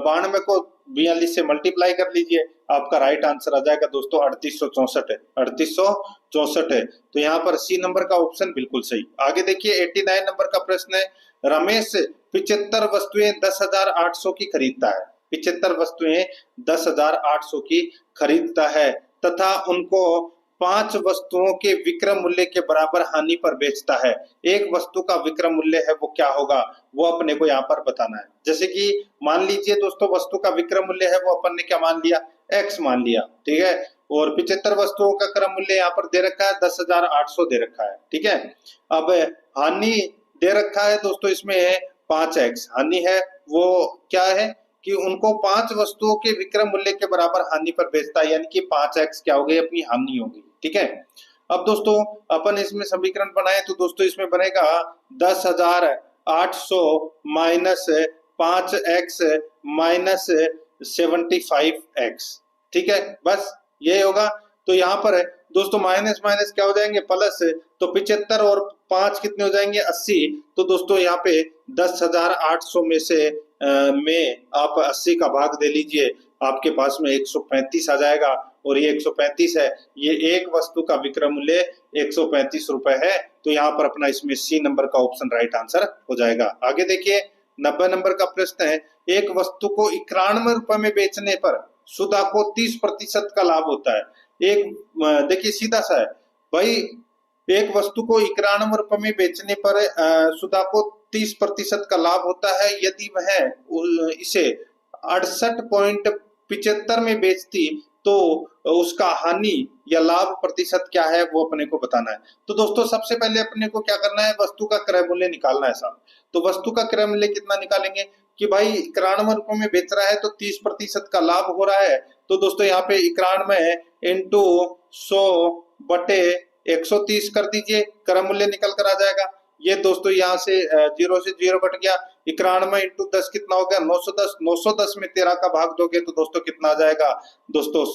Speaker 1: 92 को 42 से मल्टीप्लाई कर लीजिए, आपका राइट आंसर आ जाएगा दोस्तों 3864 है। 3864 है, तो यहाँ पर सी नंबर का ऑप्शन बिल्कुल सही। आगे देखिए 89 नंबर का प्रश्न है। रमेश 75 वस्तुएं 10,800 की खरीदता है। 75 वस्तुएं 10,800 की खरीदता है तथा उनको 5 वस्तुओं के विक्रय मूल्य के बराबर हानि पर बेचता है। एक वस्तु का विक्रय मूल्य है वो क्या होगा, वो अपने को यहाँ पर बताना है। जैसे कि मान लीजिए दोस्तों वस्तु का विक्रय मूल्य है वो अपन ने क्या मान लिया? X मान लिया। ठीक है, और 75 वस्तुओं का क्रय मूल्य यहाँ पर दे रखा है 10,800 दे रखा है। ठीक है, अब हानि दे रखा है दोस्तों इसमें 5x हानि है, वो क्या है कि उनको 5 वस्तुओं के विक्रय मूल्य के बराबर हानि पर बेचता है, यानी कि 5x क्या हो गई? अपनी हानि होगी। ठीक है, अब दोस्तों अपन इसमें समीकरण बनाए तो दोस्तों इसमें बनेगा 10,800 माइनस 5x माइनस 75x। ठीक है, बस ये होगा। तो यहाँ पर दोस्तों माइनस माइनस क्या हो जाएंगे? प्लस, तो 75 और 5 कितने हो जाएंगे? 80। तो दोस्तों यहाँ पे 10,800 में से आप 80 का भाग दे लीजिए, आपके पास में 135 आ जाएगा, और ये 135 है, ये एक वस्तु का विक्रय मूल्य 135 रुपए है। तो यहाँ पर अपना इसमें सी नंबर का ऑप्शन राइट आंसर हो जाएगा। आगे देखिए 90 नंबर का प्रश्न है। एक वस्तु को 91 रुपए में बेचने पर सुधा को 30% का लाभ होता है। देखिए सीधा सा है भाई, एक वस्तु को 91 रुपए में बेचने पर सुधा को 30% का लाभ होता है। यदि वह इसे 68.75 में बेचती तो उसका हानि या लाभ प्रतिशत क्या है वो अपने को बताना है। तो दोस्तों सबसे पहले अपने को क्या करना है? वस्तु का क्रय मूल्य निकालना है साहब। तो वस्तु का क्रय मूल्य कितना निकालेंगे कि भाई 91 रुपए में बेच रहा है तो 30% का लाभ हो रहा है। तो दोस्तों यहाँ पे 91 इंटू 100/130 कर दीजिए, क्रय मूल्य निकल कर आ जाएगा। ये दोस्तों यहाँ से 0 से 0 कट गया। 91 इंटू 10 कितना हो गया 910। 910 में 13 का भाग दोगे तो दोस्तों कितना आ जाएगा दोस्तों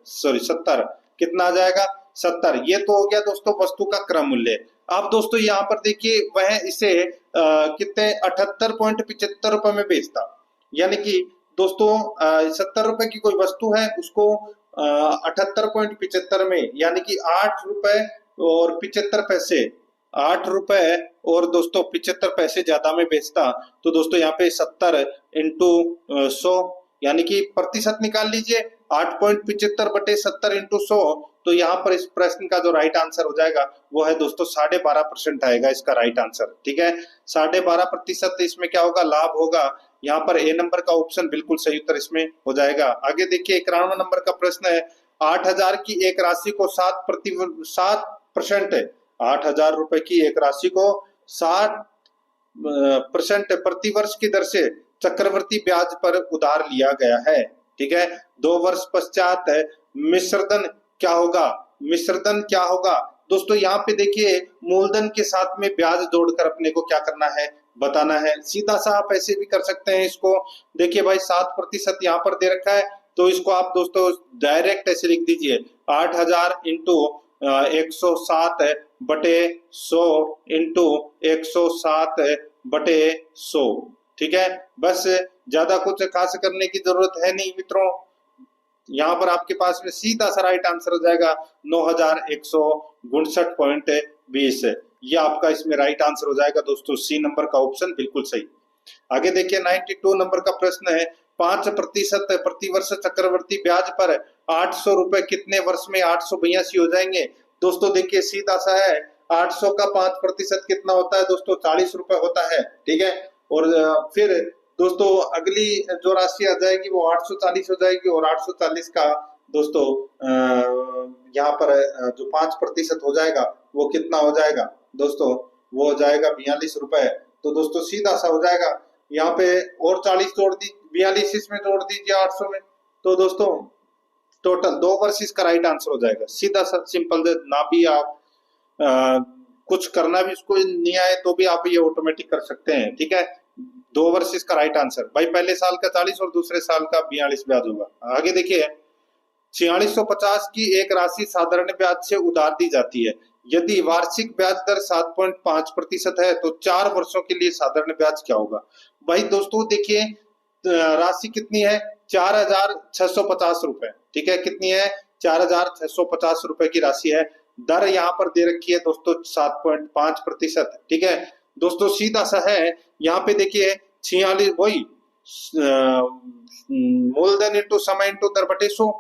Speaker 1: 70। कितना आ जाएगा 70। ये तो हो गया दोस्तों वस्तु का क्रम मूल्य। अब दोस्तों यहाँ पर देखिए वह इसे कितने 78.75 में बेचता, यानी कि दोस्तों 70 रुपए की कोई वस्तु है उसको 78.75 में, यानी कि 8 रुपए और 75 पैसे, 8 रुपए और दोस्तों 75 पैसे ज्यादा में बेचता। तो दोस्तों यहाँ पे 70 इंटू 100 यानी कि प्रतिशत निकाल लीजिए। 8.75/70 इंटू 100। तो यहाँ पर इस प्रश्न का जो राइट आंसर हो जाएगा वो है दोस्तों 12.5% आएगा इसका राइट आंसर। ठीक है, 12.5% इसमें क्या होगा लाभ होगा। यहाँ पर ए नंबर का ऑप्शन बिल्कुल सही उत्तर इसमें हो जाएगा। आगे देखिए 91 नंबर का प्रश्न है। 8,000 की एक राशि को 7% 8,000 रुपए की एक राशि को 7% प्रतिवर्ष की दर से चक्रवर्ती ब्याज पर उधार लिया गया है। ठीक है, 2 वर्ष पश्चात मिश्रधन क्या होगा, मिश्रधन क्या होगा दोस्तों। यहाँ पे देखिए मूलधन के साथ में ब्याज जोड़कर अपने को क्या करना है बताना है। सीधा सा आप ऐसे भी कर सकते हैं इसको। देखिए भाई 7% यहाँ पर दे रखा है तो इसको आप दोस्तों डायरेक्ट ऐसे लिख दीजिए 8,000 इंटू 107/100 इंटू 107/100। ठीक है, बस ज्यादा कुछ खास करने की जरूरत है नहीं मित्रों। यहाँ पर आपके पास में सीधा सा राइट आंसर हो जाएगा 9,159.20। ये आपका इसमें राइट आंसर हो जाएगा दोस्तों सी नंबर का ऑप्शन बिल्कुल सही। आगे देखिए 92 नंबर का प्रश्न है। 5% प्रतिवर्ष चक्रवर्ती ब्याज पर 800 रुपए कितने वर्ष में 882 हो जाएंगे। दोस्तों देखिए सीधा सा है, 800 का 5% कितना होता है दोस्तों 40 रुपए होता है। ठीक है, और फिर दोस्तों अगली जो राशि आ जाएगी वो 840 हो जाएगी, और 840 का दोस्तों यहाँ पर जो 5% हो जाएगा वो कितना हो जाएगा दोस्तों, वो हो जाएगा 42 रुपए। तो दोस्तों सीधा सा हो जाएगा यहाँ पे, और 40 जोड़ दी 42 इसमें जोड़ दीजिए 800 में, तो दोस्तों टोटल 2 वर्ष इसका राइट आंसर हो जाएगा। सीधा सा सिंपल, ना भी आप कुछ करना भी इसको नहीं आए तो भी आप ये ऑटोमेटिक कर सकते हैं। ठीक है, 2 वर्ष इसका राइट आंसर। भाई पहले साल का 40 और दूसरे साल का 42 ब्याज होगा। आगे देखिए 4650 की एक राशि साधारण ब्याज से उधार दी जाती है। यदि वार्षिक ब्याज दर 7.5% है तो 4 वर्षों के लिए साधारण ब्याज क्या होगा। भाई दोस्तों देखिए राशि कितनी है 4,650 रुपए। ठीक है, कितनी है 4,650 रुपए की राशि है। दर यहाँ पर दे रखी है दोस्तों 7.5%। ठीक है दोस्तों, सीधा सा है यहाँ पे देखिए 46 वही मूलधन इंटू समय इंटू दर बटे 100।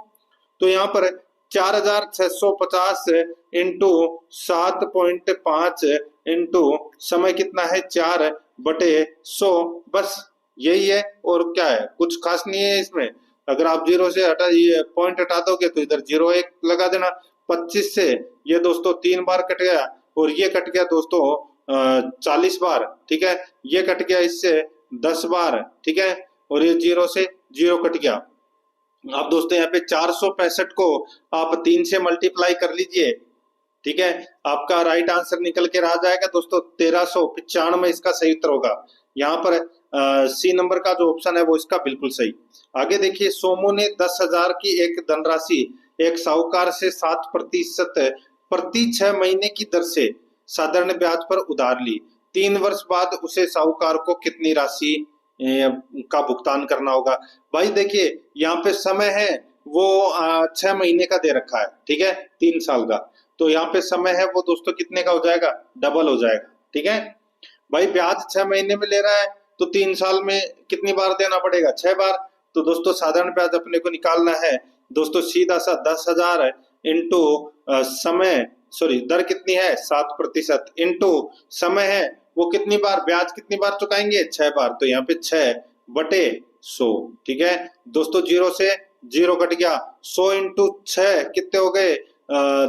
Speaker 1: तो यहाँ पर 4,650 इंटू 7.5 इंटू समय कितना है 4/100। बस यही है, और क्या है कुछ खास नहीं है इसमें। अगर आप 0 से हटा ये पॉइंट हटा दोगे तो इधर 0 1 लगा देना। 25 से ये दोस्तों 3 बार कट गया, और ये कट गया दोस्तों 40 बार। ठीक है, ये कट गया इससे 10 बार। ठीक है, और ये 0 से 0 कट गया। आप दोस्तों यहाँ पे 465 को आप 3 से मल्टीप्लाई कर लीजिए। ठीक है, आपका राइट आंसर निकल के आ जाएगा दोस्तों 1395 इसका सही उत्तर होगा। यहाँ पर सी नंबर का जो ऑप्शन है वो इसका बिल्कुल सही। आगे देखिए सोमू ने 10,000 की एक धनराशि एक साहूकार से 7% प्रति 6 महीने की दर से साधारण ब्याज पर उधार ली। 3 वर्ष बाद उसे साहूकार को कितनी राशि का भुगतान करना होगा। भाई देखिए यहाँ पे समय है वो 6 महीने का दे रखा है। ठीक है, 3 साल का, तो यहाँ पे समय है वो दोस्तों कितने का हो जाएगा डबल हो जाएगा। ठीक है भाई, ब्याज 6 महीने में ले रहा है तो 3 साल में कितनी बार देना पड़ेगा 6 बार। तो दोस्तों साधारण ब्याज अपने को निकालना है दोस्तों सीधा सा 10,000 इंटू समय दर कितनी है 7% इंटू समय है वो कितनी बार ब्याज कितनी बार चुकाएंगे 6 बार। तो यहाँ पे 6/100। ठीक है दोस्तों, 0 से 0 कट गया। 100 इंटू 6 कितने हो गए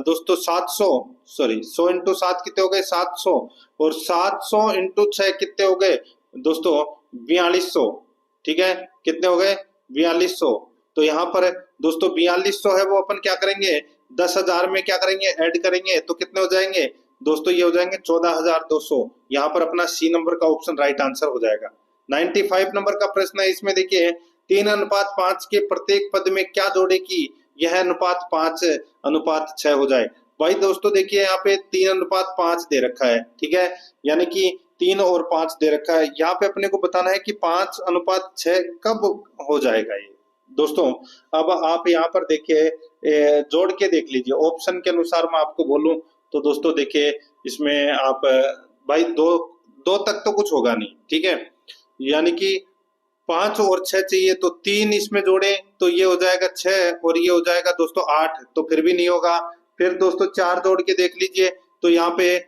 Speaker 1: दोस्तों 700। 100 इंटू 7 कितने हो गए 700, और 700 इंटू 6 कितने हो गए दोस्तों 4200। ठीक है, कितने हो गए 4200। तो यहाँ पर दोस्तों 4200 है वो अपन क्या करेंगे 10,000 में क्या करेंगे ऐड करेंगे तो कितने हो जाएंगे दोस्तों ये हो जाएंगे 14,200। यहाँ पर अपना सी नंबर का ऑप्शन राइट आंसर हो जाएगा। 95 नंबर का प्रश्न है, इसमें देखिए 3:5 के प्रत्येक पद में क्या जोड़े कि यह अनुपात 5:6 हो जाए। भाई दोस्तों देखिए यहाँ पे 3:5 दे रखा है, ठीक है, यानी कि 3 और 5 दे रखा है। यहाँ पे अपने को बताना है कि 5:6 कब हो जाएगा ये। दोस्तों अब आप यहाँ पर देखिए जोड़ के देख लीजिए, ऑप्शन के अनुसार मैं आपको बोलूं तो दोस्तों देखिए इसमें आप भाई दो दो तक तो कुछ होगा नहीं, ठीक है, यानी कि 5 और 6 चाहिए, तो 3 इसमें जोड़े तो ये हो जाएगा 6 और ये हो जाएगा दोस्तों 8, तो फिर भी नहीं होगा। फिर दोस्तों 4 जोड़ के देख लीजिए, तो यहाँ पे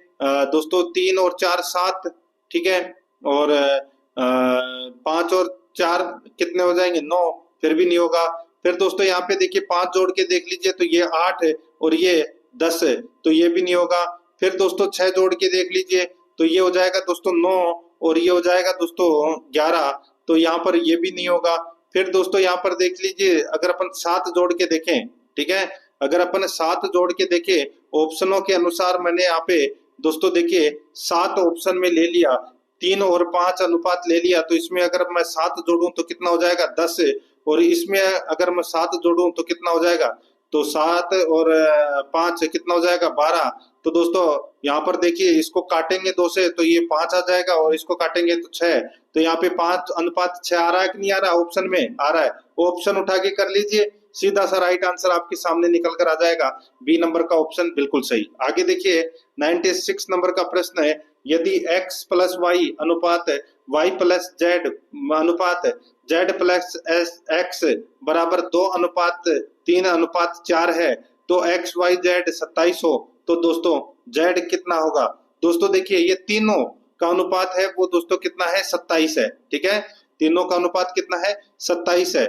Speaker 1: दोस्तों 3 और 4 7, ठीक है, और 5 और 4 कितने हो जाएंगे 9, फिर भी नहीं होगा। फिर दोस्तों यहाँ पे देखिए 5 जोड़ के देख लीजिए, तो ये 8 और ये 10, तो ये भी नहीं होगा। फिर दोस्तों 6 जोड़ के देख लीजिए, तो ये हो जाएगा दोस्तों 9 और ये हो जाएगा दोस्तों 11, तो यहाँ पर ये भी नहीं होगा। फिर दोस्तों यहाँ पर देख लीजिए, अगर अपन 7 जोड़ के देखें, ठीक है, अगर अपन 7 जोड़ के देखें ऑप्शनों के अनुसार, मैंने यहाँ पे दोस्तों देखिए 7 ऑप्शन में ले लिया, 3 और 5 अनुपात ले लिया, तो इसमें अगर मैं 7 जोड़ूं तो कितना हो जाएगा 10, और इसमें अगर मैं 7 जोड़ूं तो कितना हो जाएगा, तो 7 और 5 कितना हो जाएगा 12। तो दोस्तों यहाँ पर देखिए इसको काटेंगे 2 से तो ये 5 आ जाएगा, और इसको काटेंगे तो 6, तो यहाँ पे 5:6 आ रहा है कि नहीं आ रहा, ऑप्शन में आ रहा है। ऑप्शन उठा के कर लीजिए, सीधा सा राइट आंसर आपके सामने निकल कर आ जाएगा, बी नंबर का ऑप्शन बिल्कुल सही। आगे देखिए 96 नंबर का प्रश्न है, यदि x प्लस वाई अनुपात y प्लस जेड अनुपात z प्लस x बराबर 2:3:4 है, तो x y z 27 हो, तो दोस्तों z कितना होगा। दोस्तों देखिए ये तीनों का अनुपात है वो दोस्तों कितना है 27 है, ठीक है, तीनों का अनुपात कितना है 27 है।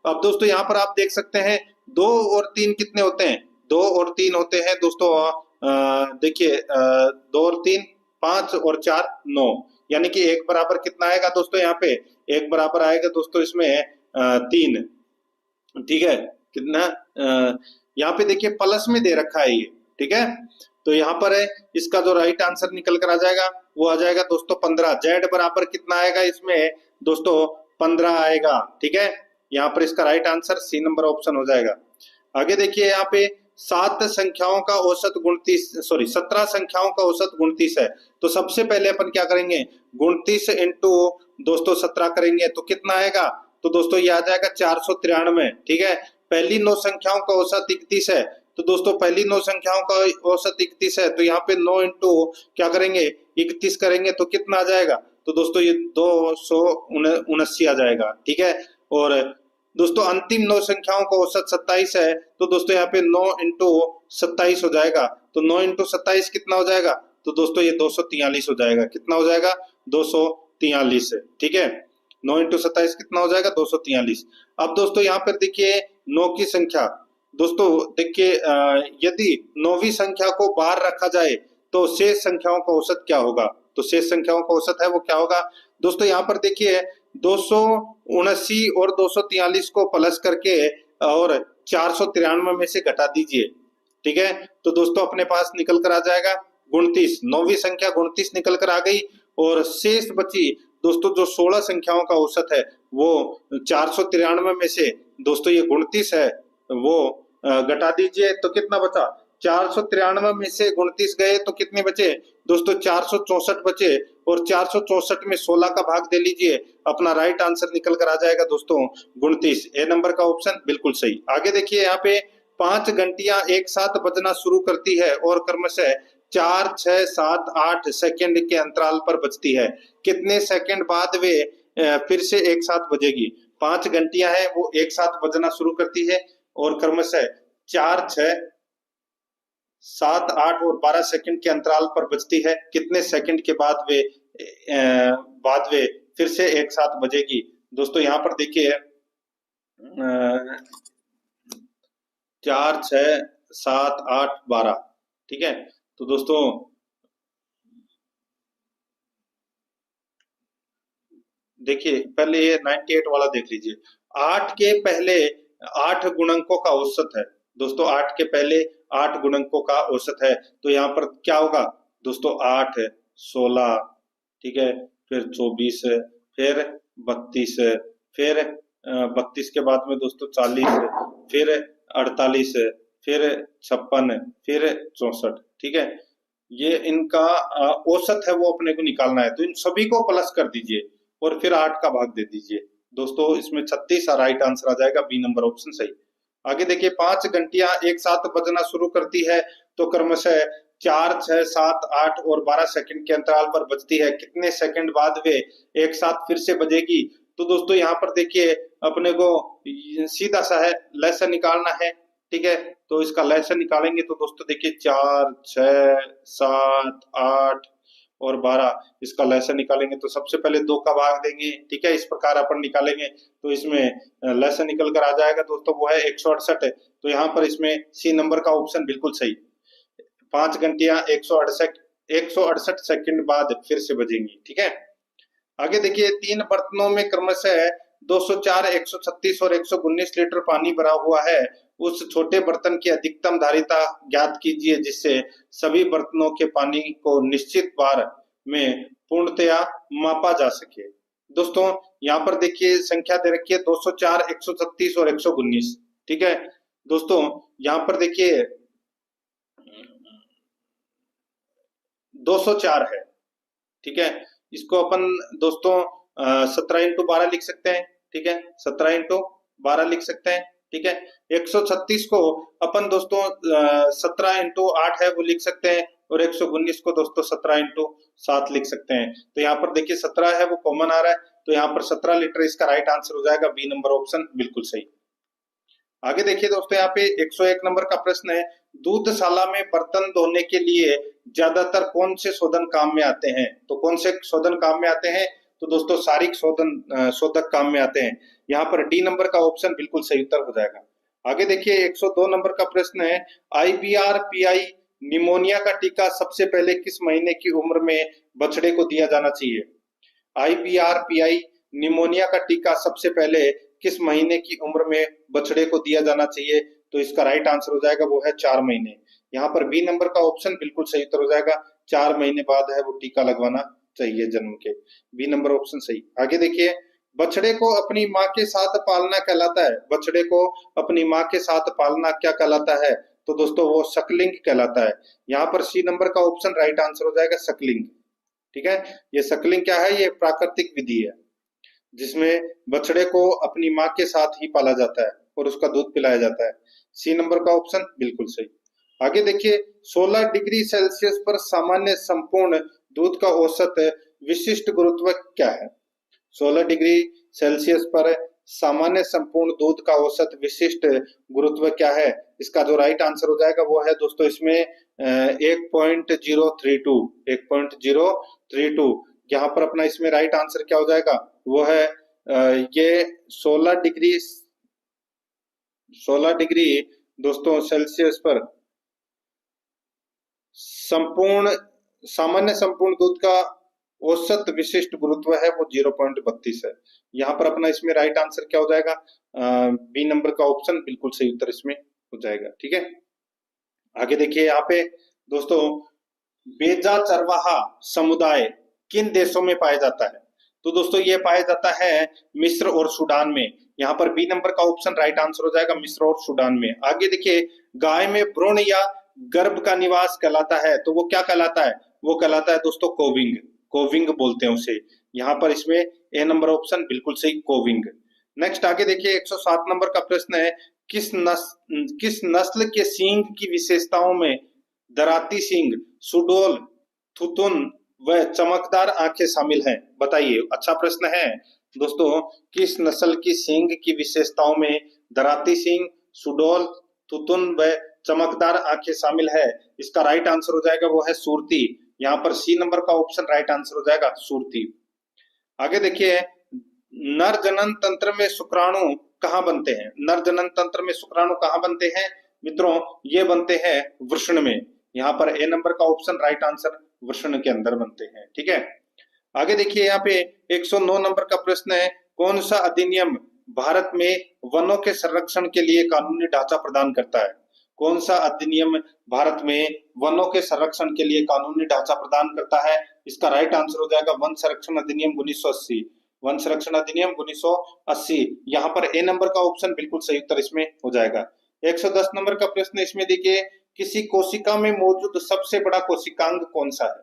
Speaker 1: अब दोस्तों यहाँ पर आप देख सकते हैं 2 और 3 कितने होते हैं, 2 और 3 होते हैं दोस्तों, देखिए 2 और 3 5 और 4 9, यानी कि एक बराबर कितना आएगा दोस्तों, यहाँ पे एक बराबर आएगा दोस्तों इसमें 3, ठीक है, कितना यहाँ पे देखिए प्लस में दे रखा है ये, ठीक है, तो यहाँ पर है इसका जो राइट आंसर निकल कर आ जाएगा वो आ जाएगा दोस्तों 15। जेड बराबर कितना आएगा इसमें दोस्तों 15 आएगा, ठीक है, यहाँ पर इसका right answer C number option हो जाएगा। आगे देखिए यहाँ पे 17 संख्याओं का औसत 29 है, तो सबसे पहले अपन क्या करेंगे 29 इंटू दोस्तों 17 करेंगे तो कितना आएगा, तो दोस्तों ये आ जाएगा 493, ठीक है। पहली 9 संख्याओं का औसत 31 है, तो दोस्तों पहली 9 संख्याओं का औसत 31 है, तो यहाँ पे 9 इंटू क्या करेंगे 31 करेंगे तो कितना आ जाएगा, तो दोस्तों ये 279 आ जाएगा, ठीक है। और दोस्तों अंतिम 9 संख्याओं का औसत 27 है, तो दोस्तों यहाँ पे 9 इंटू 27 हो जाएगा, तो 9 इंटू 27 कितना हो जाएगा, तो दोस्तों ये 243 हो जाएगा, कितना हो जाएगा 243, ठीक है, 9 इंटू 27 कितना हो जाएगा 243। अब दोस्तों यहाँ पर देखिए 9 की संख्या, दोस्तों देखिए यदि 9वीं संख्या को बाहर रखा जाए तो शेष संख्याओं का औसत क्या होगा, तो शेष संख्याओं का औसत है वो क्या होगा। दोस्तों यहाँ पर देखिए 279 और 243 को प्लस करके और 493 में से घटा दीजिए, ठीक है, तो दोस्तों अपने पास निकल कर आ जाएगा 29, 9वीं संख्या 29 निकल कर आ गई, और शेष बची दोस्तों जो 16 संख्याओं का औसत है वो 493 में से दोस्तों ये 29 है वो घटा दीजिए, तो कितना बचा 493 में से 29 गए तो कितने बचे दोस्तों 464 बचे, और 464 में 16 का भाग दे लीजिए, अपना राइट आंसर निकल कर आ जाएगा दोस्तों 29, ए नंबर का ऑप्शन बिल्कुल सही। आगे देखिए यहाँ पे 5 घंटियां एक साथ बजना शुरू करती है और क्रमशः 4 6 7 8 सेकंड के अंतराल पर बजती है, कितने सेकंड बाद वे फिर से एक साथ बजेगी। 5 घंटियां हैं वो एक साथ बजना शुरू करती है और क्रमशः 4 6 7 8 और 12 सेकंड के अंतराल पर बजती है, कितने सेकंड के बाद वे फिर से एक साथ बजेगी। दोस्तों यहाँ पर देखिए 4 6 7 8 12, ठीक है, तो दोस्तों देखिए पहले ये 98 वाला देख लीजिए, 8 के पहले 8 गुणकों का औसत है दोस्तों, 8 के पहले 8 गुणकों का औसत है, तो यहाँ पर क्या होगा दोस्तों 8 है, 16, ठीक है, फिर 24 है, फिर 32 है, फिर 32 के बाद में दोस्तों 40 है, फिर 48 है, फिर 56 है, फिर 64, ठीक है। ये इनका औसत है वो अपने को निकालना है, तो इन सभी को प्लस कर दीजिए और फिर 8 का भाग दे दीजिए। दोस्तों इसमें 36 राइट आंसर आ जाएगा, बी नंबर ऑप्शन सही। आगे देखिए 5 घंटियां एक साथ बजना शुरू करती है तो क्रमशः 4, 6, 7, 8 और 12 सेकंड के अंतराल पर बजती है, कितने सेकंड बाद वे एक साथ फिर से बजेगी? तो दोस्तों यहाँ पर देखिए अपने को सीधा सा है, लेसन निकालना है, ठीक है। तो इसका लेसन निकालेंगे तो दोस्तों देखिए 4, 6, 7, 8 और 12, इसका लेसन निकालेंगे तो सबसे पहले 2 का भाग देंगे, ठीक है। इस प्रकार अपन निकालेंगे तो इसमें लेसन निकल कर आ जाएगा दोस्तों, वो है 168 है। तो यहाँ पर इसमें सी नंबर का ऑप्शन बिल्कुल सही। 5 घंटियां 168 सेकंड बाद फिर से बजेंगी, ठीक है। आगे देखिए 3 बर्तनों में क्रमशः 204, 136 और 119 लीटर पानी भरा हुआ है। उस छोटे बर्तन की अधिकतम धारिता ज्ञात कीजिए जिससे सभी बर्तनों के पानी को निश्चित बार में पूर्णतया मापा जा सके। दोस्तों यहाँ पर देखिए संख्या दे रखी है 204, 136 और 119, ठीक है। दोस्तों यहाँ पर देखिए 204 है, ठीक है। इसको अपन दोस्तों 17 इंटू 12 लिख सकते हैं, ठीक है, 17 इंटू 12 लिख सकते हैं, ठीक है। 136 को अपन दोस्तों 17 इंटू 8 है वो लिख सकते हैं और 119 को दोस्तों 17 इंटू 7 लिख सकते हैं। तो यहाँ पर देखिए 17 है वो कॉमन आ रहा है, तो यहाँ पर 17 लीटर इसका राइट आंसर हो जाएगा, बी नंबर ऑप्शन बिल्कुल सही। आगे देखिए दोस्तों यहाँ पे 101 नंबर का प्रश्न है, दूधशाला में बर्तन धोने के लिए ज्यादातर कौन से शोधन काम में आते हैं? तो कौन से शोधन काम में आते हैं? तो दोस्तों सारिक शोधक काम में आते हैं। यहाँ पर डी नंबर का ऑप्शन बिल्कुल सही उत्तर हो जाएगा। आगे देखिए 102 नंबर का प्रश्न है, IBR-PI निमोनिया का टीका सबसे पहले किस महीने की उम्र में बछड़े को दिया जाना चाहिए? IBR-PI निमोनिया का टीका सबसे पहले किस महीने की उम्र में बछड़े को दिया जाना चाहिए? तो इसका राइट आंसर हो जाएगा वो है 4 महीने। यहाँ पर बी नंबर का ऑप्शन बिल्कुल सही उत्तर हो जाएगा, 4 महीने बाद है वो टीका लगवाना चाहिए जन्म के, बी नंबर ऑप्शन सही। आगे देखिए बछड़े को अपनी माँ के साथ पालना कहलाता है, बछड़े को अपनी माँ के साथ पालना क्या कहलाता है? तो दोस्तों वो सकलिंग कहलाता है। यहाँ पर सी नंबर का ऑप्शन राइट आंसर हो जाएगा सकलिंग, ठीक है। ये सकलिंग क्या है? ये प्राकृतिक विधि है जिसमें बछड़े को अपनी माँ के साथ ही पाला जाता है और उसका दूध पिलाया जाता है। सी नंबर का ऑप्शन बिल्कुल सही। आगे देखिए 16 डिग्री सेल्सियस पर सामान्य संपूर्ण दूध का औसत विशिष्ट गुरुत्व क्या है? 16 डिग्री सेल्सियस पर सामान्य संपूर्ण दूध का औसत विशिष्ट गुरुत्व क्या है? इसका जो राइट आंसर हो जाएगा वो है दोस्तों इसमें 1.032। यहाँ पर अपना इसमें राइट आंसर क्या हो जाएगा? वो है ये 16 डिग्री दोस्तों सेल्सियस पर सामान्य संपूर्ण दूध का औसत विशिष्ट गुरुत्व है वो 0.32 है। यहाँ पर अपना इसमें राइट आंसर क्या हो जाएगा? बी नंबर का ऑप्शन बिल्कुल सही उत्तर इसमें हो जाएगा, ठीक है। आगे देखिए यहाँ पे दोस्तों बेजा चरवाहा समुदाय किन देशों में पाया जाता है? तो दोस्तों ये पाया जाता है मिस्र और सूडान में। यहाँ पर बी नंबर का ऑप्शन राइट आंसर हो जाएगा, मिस्र और सूडान में। आगे देखिए गाय में भ्रूण या गर्भ का निवास कहलाता है, तो वो क्या कहलाता है? वो कहलाता है दोस्तों कोविंग, कोविंग बोलते हैं उसे। यहाँ पर इसमें ए नंबर ऑप्शन बिल्कुल सही, कोविंग। नेक्स्ट आगे देखिए 107 नंबर का प्रश्न है, किस नस्ल के सींग की विशेषताओं में दराती सींग, सुडोल, थुतुन व चमकदार आंखें शामिल हैं? बताइए, अच्छा प्रश्न है दोस्तों। किस नस्ल की सींग की विशेषताओं में दराती सींग, सुडोल, थुतुन व चमकदार आंखें शामिल है? इसका राइट आंसर हो जाएगा वो है सुरती। यहाँ पर सी नंबर का ऑप्शन राइट आंसर हो जाएगा, सुरती। आगे देखिए नर जनन तंत्र में शुक्राणु कहाँ बनते हैं? नर जनन तंत्र में शुक्राणु कहाँ बनते हैं मित्रों? ये बनते हैं वृषण में। यहाँ पर ए नंबर का ऑप्शन राइट आंसर वृषण के अंदर बनते हैं, ठीक है। आगे देखिए यहाँ पे 109 नंबर का प्रश्न है, कौन सा अधिनियम भारत में वनों के संरक्षण के लिए कानूनी ढांचा प्रदान करता है? कौन सा अधिनियम भारत में वनों के संरक्षण के लिए कानूनी ढांचा प्रदान करता है? इसका राइट आंसर हो जाएगा वन संरक्षण अधिनियम 1980। वन संरक्षण अधिनियम 1980। यहाँ पर ए नंबर का ऑप्शन बिल्कुल सही उत्तर इसमें हो जाएगा। 110 नंबर का प्रश्न इसमें देखिए, किसी कोशिका में मौजूद सबसे बड़ा कोशिकांग कौन सा है?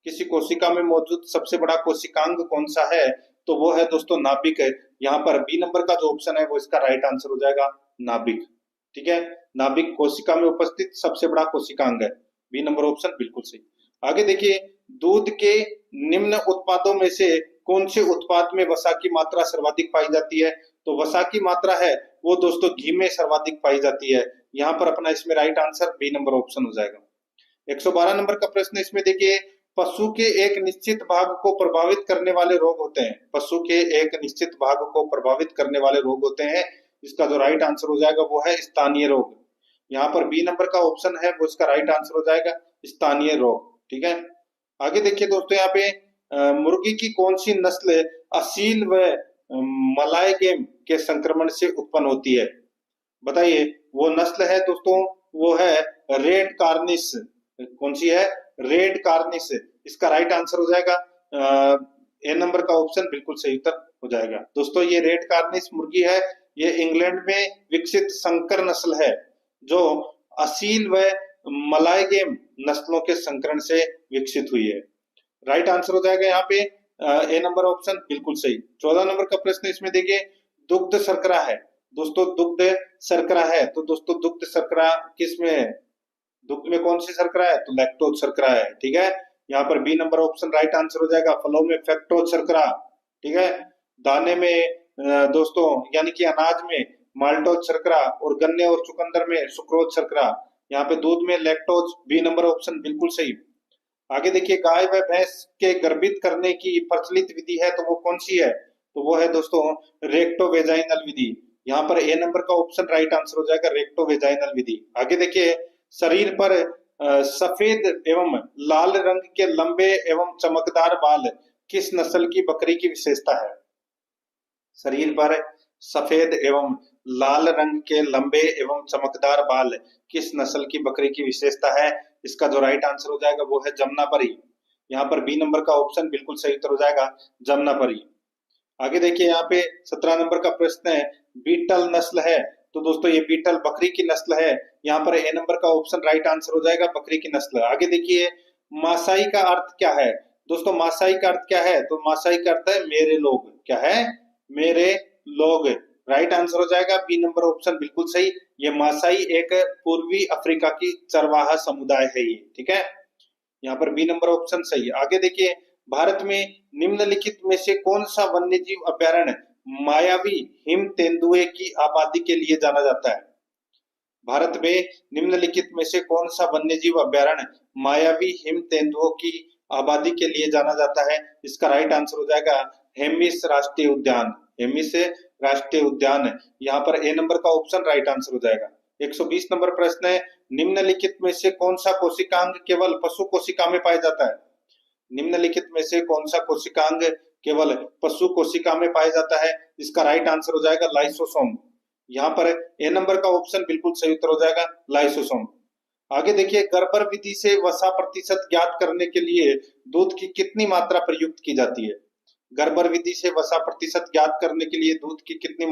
Speaker 1: किसी कोशिका में मौजूद सबसे बड़ा कोशिकांग कौन सा है? तो वो है दोस्तों नाभिक है। यहाँ पर बी नंबर का जो ऑप्शन है वो इसका राइट आंसर हो जाएगा नाभिक। ठीक है, नाभिक कोशिका में उपस्थित सबसे बड़ा कोशिकांग है। बी नंबर ऑप्शन बिल्कुल सही। आगे देखिए, दूध के निम्न उत्पादों में से कौन से उत्पाद में वसा की मात्रा सर्वाधिक पाई जाती है? तो वसा की मात्रा है वो दोस्तों घी में सर्वाधिक पाई जाती है। यहाँ पर अपना इसमें right answer B number option हो जाएगा। 112 नंबर का प्रश्न इसमें देखिए, पशु के एक निश्चित भाग को प्रभावित करने वाले रोग होते हैं। पशु के एक निश्चित भाग को प्रभावित करने वाले रोग होते हैं। इसका जो राइट आंसर हो जाएगा वो है स्थानीय रोग। यहाँ पर बी नंबर का ऑप्शन है वो इसका राइट आंसर हो जाएगा स्थानीय रोग। ठीक है, आगे देखिए दोस्तों, यहाँ पे मुर्गी की कौन सी नस्ल असील व मलायगेम के संक्रमण से उत्पन्न होती है? बताइए, वो नस्ल है दोस्तों, वो है रेड कार्निस। कौन सी है? Red Cornish. इसका राइट आंसर हो जाएगा ए नंबर का ऑप्शन बिल्कुल सही उत्तर हो जाएगा। दोस्तों ये रेड कार्निस मुर्गी है, ये इंग्लैंड में विकसित संकर नस्ल है जो असील व मलायगेम नस्लों के संकरण से विकसित हुई है। राइट आंसर हो जाएगा यहाँ पे ए नंबर ऑप्शन बिल्कुल सही। 14 नंबर का प्रश्न इसमें देखिए, दुग्ध शर्करा है। दोस्तों दुग्ध शर्करा है, तो दोस्तों दुग्ध शर्करा किस में है? दुग्ध में कौन सी शर्करा है? तो लैक्टोज शर्करा है। ठीक है, यहाँ पर B number option right answer हो जाएगा। फलों में फ्रक्टोज शर्करा। ठीक है, दाने में दोस्तों यानी कि अनाज में माल्टोज शर्करा और गन्ने और चुकंदर में सुक्रोज शर्करा। यहाँ पे दूध में लैक्टोज। बी नंबर ऑप्शन बिल्कुल सही। आगे देखिए, गाय व भैंस के गर्भित करने की प्रचलित विधि है तो वो कौन सी है? तो वो है दोस्तों रेक्टोवेजाइनल विधि। यहाँ पर ए नंबर का ऑप्शन राइट आंसर हो जाएगा रेक्टोवेजाइनल विधि। आगे देखिए, शरीर पर सफेद एवं लाल रंग के लंबे एवं चमकदार बाल किस नस्ल की बकरी की विशेषता है? शरीर पर सफेद एवं लाल रंग के लंबे एवं चमकदार बाल किस नस्ल की बकरी की विशेषता है? इसका जो राइट आंसर हो जाएगा वो है जमुनापरी। यहाँ पर बी नंबर का ऑप्शन बिल्कुल सही उत्तर हो जाएगा जमुनापरी। आगे देखिए, यहाँ पे 17 नंबर का प्रश्न है, बीटल नस्ल है। तो दोस्तों ये बीटल बकरी की नस्ल है। यहाँ पर ए नंबर का ऑप्शन राइट आंसर हो जाएगा बकरी की नस्ल। आगे देखिए, मासाई का अर्थ क्या है? दोस्तों मासाई का अर्थ क्या है? तो मासाई का अर्थ है मेरे लोग। क्या है? मेरे लोग। राइट आंसर हो जाएगा बी नंबर ऑप्शन बिल्कुल सही। ये मासाई एक पूर्वी अफ्रीका की चरवाहा समुदाय है ये। ठीक है, यहाँ पर बी नंबर ऑप्शन सही है। आगे देखिए, भारत में निम्नलिखित में से कौन सा वन्यजीव अभयारण्य मायावी हिम तेंदुए की आबादी के लिए जाना जाता है? भारत में निम्नलिखित में से कौन सा वन्यजीव अभयारण्य मायावी हिम तेंदुओं की आबादी के लिए जाना जाता है? इसका राइट आंसर हो जाएगा हेमिस राष्ट्रीय उद्यान। हेमिस राष्ट्रीय उद्यान। यहाँ पर ए नंबर का ऑप्शन राइट आंसर हो जाएगा। 120 नंबर प्रश्न है, निम्नलिखित में से कौन सा कोशिकांग केवल पशु कोशिका में पाया जाता है? निम्नलिखित में से कौन सा कोशिकांग केवल पशु कोशिका में पाया जाता है? इसका राइट आंसर हो जाएगा लाइसोसोम। यहाँ पर ए नंबर का ऑप्शन बिल्कुल सही उत्तर हो जाएगा लाइसोसोम। आगे देखिए, गर्भर विधि से वसा प्रतिशत ज्ञात करने के लिए दूध की कितनी मात्रा प्रयुक्त की जाती है? गर्भर विधि से वसा प्रतिशत ज्ञात करने के लिए दूध की कितनी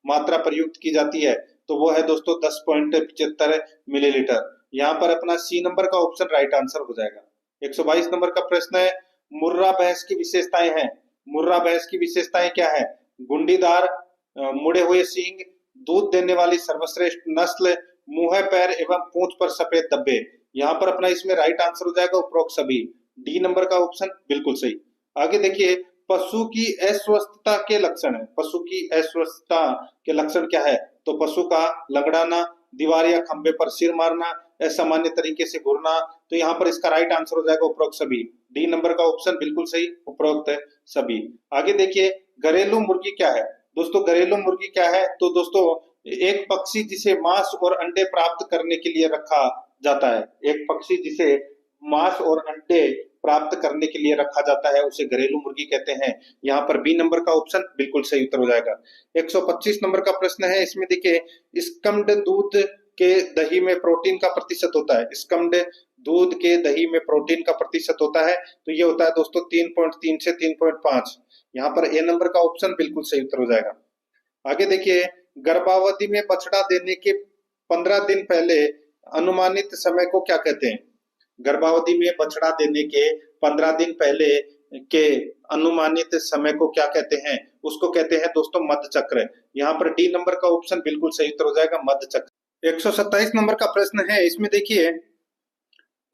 Speaker 1: मात्रा प्रयुक्त की जाती है? तो वो है दोस्तों 10.75 मिलीलीटर। यहाँ पर अपना सी नंबर का ऑप्शन राइट आंसर हो जाएगा। 122 नंबर का प्रश्न है, मुर्रा भैंस की विशेषताएं हैं। मुर्रा भैंस की विशेषताएं क्या है? गुंडीदार, मुड़े हुए सींग, दूध देने वाली सर्वश्रेष्ठ नस्ल, मुंह पैर एवं पूंछ पर सफेद धब्बे। यहाँ पर अपना इसमें राइट आंसर हो जाएगा उपरोक्त सभी। डी नंबर का ऑप्शन बिल्कुल सही। आगे देखिए, पशु की अस्वस्थता के लक्षण है। पशु की अस्वस्थता के लक्षण क्या है? तो पशु का लंगड़ाना, दीवार या खंबे पर सिर मारना, असामान्य तरीके से घूरना। तो यहाँ पर इसका राइट आंसर हो जाएगा उपरोक्त सभी। डी नंबर का ऑप्शन बिल्कुल सही, उपरोक्त सभी। आगे देखिए, घरेलू मुर्गी क्या है? दोस्तों घरेलू मुर्गी क्या है? तो दोस्तों एक पक्षी जिसे मांस और अंडे प्राप्त करने के लिए रखा जाता है। एक पक्षी जिसे मांस और अंडे प्राप्त करने के लिए रखा जाता है उसे घरेलू मुर्गी कहते हैं। यहाँ पर बी नंबर का ऑप्शन बिल्कुल सही उत्तर हो जाएगा। 125 नंबर का प्रश्न है, इसमें देखिए, स्कम्ड दूध के दही में प्रोटीन का प्रतिशत होता है? स्कम्ड दूध के दही में प्रोटीन का प्रतिशत होता है, तो ये होता है दोस्तों 3.3 से 3.5। यहाँ पर ए नंबर का ऑप्शन बिल्कुल सही उत्तर हो जाएगा। आगे देखिए, गर्भावधि में बछड़ा देने के 15 दिन पहले अनुमानित समय को क्या कहते हैं? गर्भावधि में बछड़ा देने के 15 दिन पहले के अनुमानित समय को क्या कहते हैं? उसको कहते हैं दोस्तों मध्य चक्र। यहाँ पर डी नंबर का ऑप्शन बिल्कुल सही उत्तर हो जाएगा, मध्य चक्र। 127 नंबर का प्रश्न है, इसमें देखिए,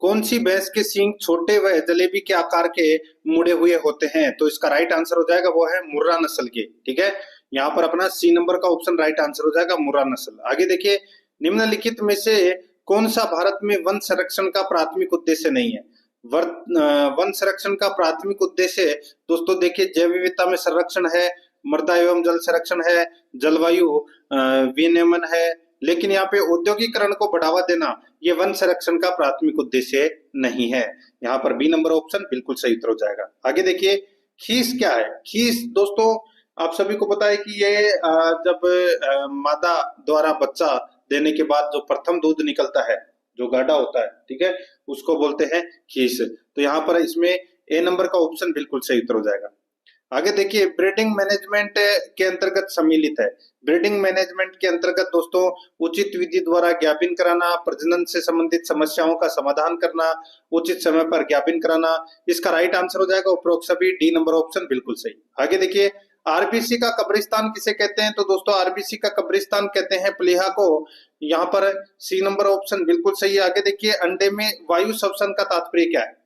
Speaker 1: कौन सी भैंस के सींग छोटे व जलेबी के आकार के मुड़े हुए होते हैं? तो इसका राइट आंसर हो जाएगा वो है मुर्रा नस्ल के। ठीक है, यहाँ पर अपना सी नंबर का ऑप्शन राइट आंसर हो जाएगा, मुर्रा नस्ल। आगे देखिए, निम्नलिखित में से कौन सा भारत में वन संरक्षण का प्राथमिक उद्देश्य नहीं है? वन संरक्षण का प्राथमिक उद्देश्य दोस्तों देखिए, जैव विविधता में संरक्षण है, मृदा एवं जल संरक्षण है, जलवायु विनियमन है, लेकिन यहाँ पे औद्योगिकरण को बढ़ावा देना ये वन संरक्षण का प्राथमिक उद्देश्य नहीं है। यहाँ पर बी नंबर ऑप्शन बिल्कुल सही उत्तर हो जाएगा। आगे देखिए, खीस क्या है? खीस दोस्तों आप सभी को पता है कि ये जब मादा द्वारा बच्चा देने के बाद जो प्रथम दूध निकलता है, जो गाढ़ा होता है, ठीक है, उसको बोलते हैं खीस। तो यहाँ पर इसमें ए नंबर का ऑप्शन बिल्कुल सही उत्तर हो जाएगा। आगे देखिए, ब्रीडिंग मैनेजमेंट के अंतर्गत सम्मिलित है। ब्रीडिंग मैनेजमेंट के अंतर्गत दोस्तों उचित विधि द्वारा ज्ञापन कराना, प्रजनन से संबंधित समस्याओं का समाधान करना, उचित समय पर ज्ञापन कराना, इसका राइट आंसर हो जाएगा उपरोक्त सभी। डी नंबर ऑप्शन बिल्कुल सही। आगे देखिए, आरबीसी का कब्रिस्तान किसे कहते हैं? तो दोस्तों आरबीसी का कब्रिस्तान कहते हैं प्लीहा को। यहाँ पर सी नंबर ऑप्शन बिल्कुल सही है। आगे देखिए, अंडे में वायु श्वसन का तात्पर्य क्या है?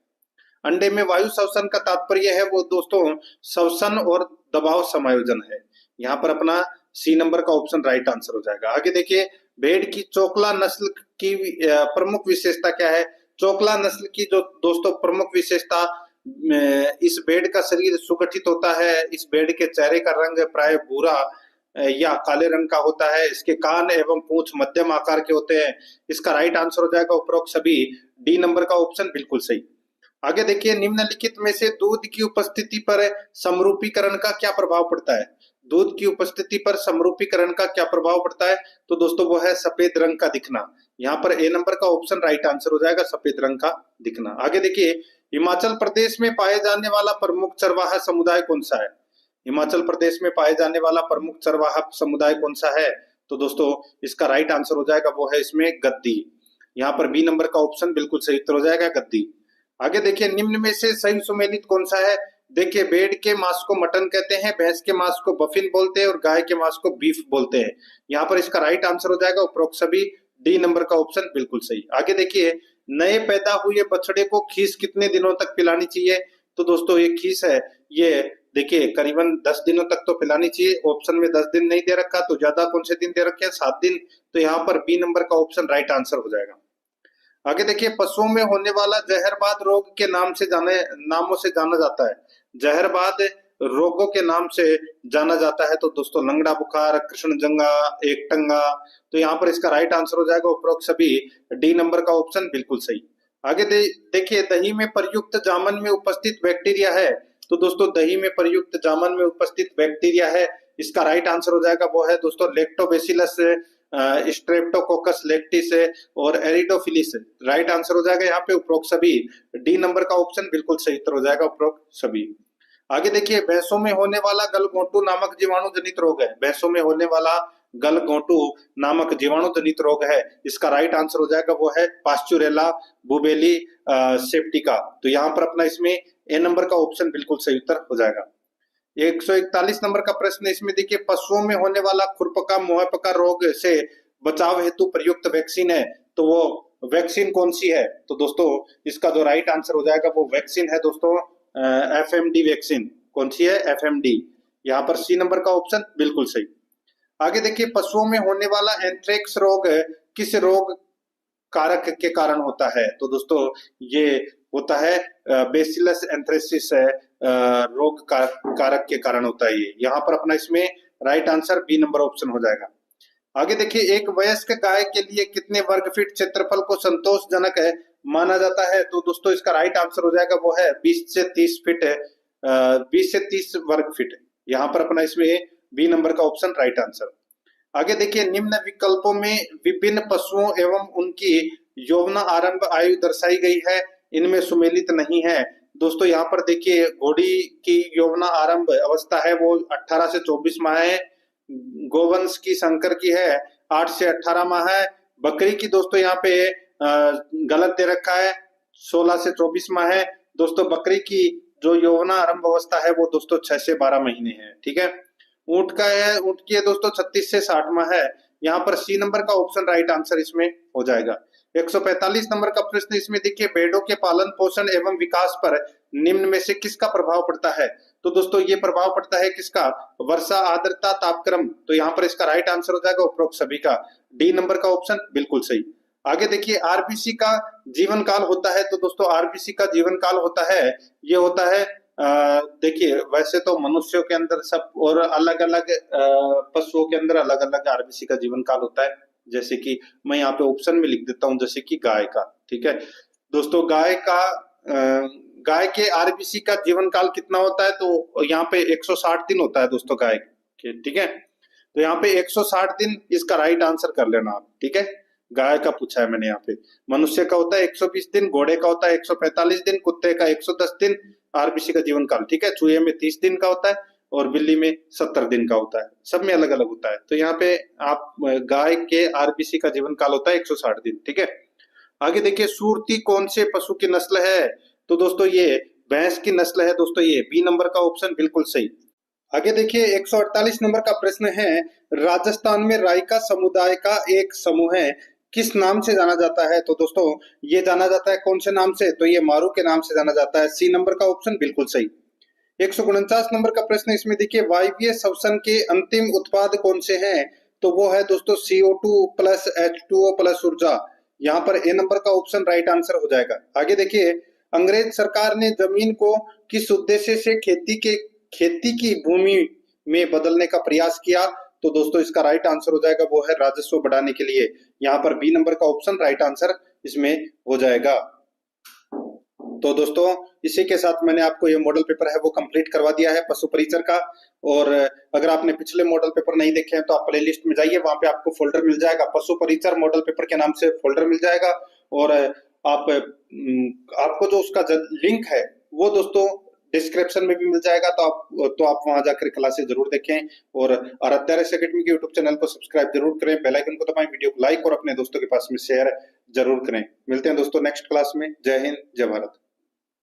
Speaker 1: अंडे में वायु श्वसन का तात्पर्य है वो दोस्तों श्वसन और दबाव समायोजन है। यहाँ पर अपना सी नंबर का ऑप्शन राइट आंसर हो जाएगा। आगे देखिए, भेड़ की चोकला नस्ल की प्रमुख विशेषता क्या है? चोकला नस्ल की जो दोस्तों प्रमुख विशेषता, इस भेड़ का शरीर सुगठित होता है, इस भेड़ के चेहरे का रंग प्राय भूरा या काले रंग का होता है, इसके कान एवं पूंछ मध्यम आकार के होते हैं। इसका राइट आंसर हो जाएगा उपरोक्त सभी। डी नंबर का ऑप्शन बिल्कुल सही। आगे देखिए, निम्नलिखित में से दूध की उपस्थिति पर समरूपीकरण का क्या प्रभाव पड़ता है? दूध की उपस्थिति पर समरूपीकरण का क्या प्रभाव पड़ता है? तो दोस्तों वो है सफेद रंग का दिखना। यहाँ पर ए नंबर का ऑप्शन राइट आंसर हो जाएगा, सफेद रंग का दिखना। आगे देखिए, हिमाचल प्रदेश में पाए जाने वाला प्रमुख चरवाहा समुदाय कौन सा है? हिमाचल प्रदेश में पाए जाने वाला प्रमुख चरवाहा समुदाय कौन सा है? तो दोस्तों इसका राइट आंसर हो जाएगा वो है इसमें गद्दी। यहाँ पर बी नंबर का ऑप्शन बिल्कुल सही उत्तर हो जाएगा, गद्दी। आगे देखिए, निम्न में से सही सुमेलित कौन सा है? देखिए, भेड़ के मांस को मटन कहते हैं, भैंस के मांस को बफिन बोलते हैं और गाय के मांस को बीफ बोलते हैं। यहाँ पर इसका राइट आंसर हो जाएगा उपरोक्त सभी। डी नंबर का ऑप्शन बिल्कुल सही। आगे देखिए, नए पैदा हुए बछड़े को खीस कितने दिनों तक पिलानी चाहिए? तो दोस्तों ये खीस है, ये देखिए करीबन 10 दिनों तक तो पिलानी चाहिए। ऑप्शन में 10 दिन नहीं दे रखा, तो ज्यादा कौन से दिन दे रखे हैं? 7 दिन। तो यहाँ पर बी नंबर का ऑप्शन राइट आंसर हो जाएगा। आगे देखिए, पशुओं में होने वाला जहरबाद रोग के नामों से जाना जाता है। जहरबाद रोगों के नाम से जाना जाता है तो दोस्तों लंगड़ा बुखार, कृष्णजंगा, एकटंगा। तो यहाँ पर इसका राइट आंसर हो जाएगा उपरोक्त सभी। डी नंबर का ऑप्शन बिल्कुल सही। आगे देखिए, दही में प्रयुक्त जामन में उपस्थित बैक्टीरिया है। तो दोस्तों दही में प्रयुक्त जामन में उपस्थित बैक्टीरिया है, इसका राइट आंसर हो जाएगा वो है दोस्तों लैक्टोबैसिलस स्ट्रेप्टोकोकस लैक्टिस और एरिडोफिलिस। राइट आंसर हो जाएगा यहाँ पे उपरोक्त सभी। डी नंबर का ऑप्शन बिल्कुल सही उत्तर हो जाएगा, उपरोक्त सभी। आगे देखिए, भैंसों में होने वाला गलघोंटू नामक जीवाणु जनित रोग है। भैंसों में होने वाला गलघोंटू नामक जीवाणु जनित रोग है, इसका राइट आंसर हो जाएगा वो है पास्चुरेला बुबेली सेप्टिका। तो यहाँ पर अपना इसमें ए नंबर का ऑप्शन बिल्कुल सही उत्तर हो जाएगा। 141 नंबर का प्रश्न, इसमें देखिए, पशुओं में होने वाला खुरपका मुंहपका रोग से बचाव हेतु प्रयुक्त वैक्सीन है, तो वो वैक्सीन कौन सी है? तो दोस्तों इसका जो राइट आंसर हो जाएगा वो वैक्सीन है दोस्तों एफएमडी वैक्सीन। कौन सी है? एफएमडी। यहाँ पर सी नंबर का ऑप्शन बिल्कुल सही। आगे देखिए, पशुओं में होने वाला एंथ्रेक्स रोग किस रोग कारक के कारण होता है? तो दोस्तों ये होता है बेसिलस एंथ्रेसिस रोग कारक के कारण होता है ये। यहाँ पर अपना इसमें right answer B number option हो जाएगा। आगे देखिए, एक वयस्क गाय के लिए कितने वर्ग फीट क्षेत्रफल को संतोषजनक है माना जाता है? तो दोस्तों इसका राइट आंसर हो जाएगा वो है 20 से 30 फीट, 20 से 30 वर्ग फीट। यहाँ पर अपना इसमें बी नंबर का ऑप्शन राइट आंसर। आगे देखिए, निम्न विकल्पों में विभिन्न पशुओं एवं उनकी यौवन आरंभ आयु दर्शाई गई है, इनमें सुमेलित नहीं है। दोस्तों यहाँ पर देखिए, घोड़ी की यौवन आरंभ अवस्था है वो 18 से 24 माह है, गोवंश की संकर की है 8 से 18 माह है, बकरी की दोस्तों यहाँ पे गलत दे रखा है 16 से 24 माह है। दोस्तों बकरी की जो यौवन आरंभ अवस्था है वो दोस्तों 6 से 12 महीने है, ठीक है। ऊंट का है, ऊंट की है दोस्तों 36 से 60 माह है। यहाँ पर सी नंबर का ऑप्शन राइट आंसर इसमें हो जाएगा। 145 नंबर का प्रश्न इसमें देखिए, भेड़ों के पालन पोषण एवं विकास पर निम्न में से किसका प्रभाव पड़ता है? तो दोस्तों ये प्रभाव पड़ता है किसका? वर्षा, आर्द्रता, तापक्रम। तो यहाँ पर इसका राइट आंसर हो जाएगा उपरोक्त सभी का, डी नंबर का ऑप्शन बिल्कुल सही। आगे देखिए, आरबीसी का जीवन काल होता है। तो दोस्तों आरबीसी का जीवन काल होता है, ये होता है देखिए, वैसे तो मनुष्यों के अंदर सब और अलग अलग पशुओं के अंदर अलग अलग आरबीसी का जीवन काल होता है। जैसे कि मैं यहाँ पे ऑप्शन में लिख देता हूँ, जैसे कि गाय का, ठीक है दोस्तों, गाय के आरबीसी का जीवन काल कितना होता है? तो यहाँ पे 160 दिन होता है दोस्तों गाय के, ठीक है। तो यहाँ पे 160 दिन इसका राइट आंसर कर लेना आप, ठीक है। गाय का पूछा है मैंने यहाँ पे। मनुष्य का होता है 120 दिन, घोड़े का होता है 145 दिन, कुत्ते का 110 दिन आरबीसी का जीवन काल, ठीक है। चूहे में 30 दिन का होता है और बिल्ली में 70 दिन का होता है, सब में अलग अलग होता है। तो यहाँ पे आप गाय के आरबीसी का जीवन काल होता है 160 दिन, ठीक है। आगे देखिए, सुरती कौन से पशु की नस्ल है? तो दोस्तों ये भैंस की नस्ल है दोस्तों, ये बी नंबर का ऑप्शन बिल्कुल सही। आगे देखिए, 148 नंबर का प्रश्न है, राजस्थान में राइका समुदाय का एक समूह है, किस नाम से जाना जाता है? तो दोस्तों ये जाना जाता है कौन से नाम से? तो ये मारू के नाम से जाना जाता है, सी नंबर का ऑप्शन बिल्कुल सही। 149 नंबर का प्रश्न इसमें देखिए, वायवीय श्वसन के अंतिम उत्पाद कौन से हैं? तो वो है दोस्तों CO2 प्लस H2O प्लस ऊर्जा। यहाँ पर ए नंबर का ऑप्शन राइट आंसर हो जाएगा। आगे देखिए, अंग्रेज सरकार ने जमीन को किस उद्देश्य से खेती की भूमि में बदलने का प्रयास किया? तो दोस्तों इसका राइट आंसर हो जाएगा, वो है राजस्व बढ़ाने के लिए। यहाँ पर बी नंबर का ऑप्शन राइट आंसर इसमें हो जाएगा। तो दोस्तों इसी के साथ मैंने आपको ये मॉडल पेपर है वो कंप्लीट करवा दिया है पशु परिचर का। और अगर आपने पिछले मॉडल पेपर नहीं देखे हैं तो आप प्लेलिस्ट में जाइए, वहां पे आपको फोल्डर मिल जाएगा, पशु परिचर मॉडल पेपर के नाम से फोल्डर मिल जाएगा। और आपको जो उसका लिंक है वो दोस्तों डिस्क्रिप्शन में भी मिल जाएगा। तो आप वहां जाकर क्लासेस जरूर देखें और आराध्या रेस एकेडमी के यूट्यूब चैनल को सब्सक्राइब जरूर करें, बेल आइकन को दबाएं, वीडियो को लाइक और अपने दोस्तों के पास में शेयर जरूर करें। मिलते हैं दोस्तों नेक्स्ट क्लास में। जय हिंद, जय भारत।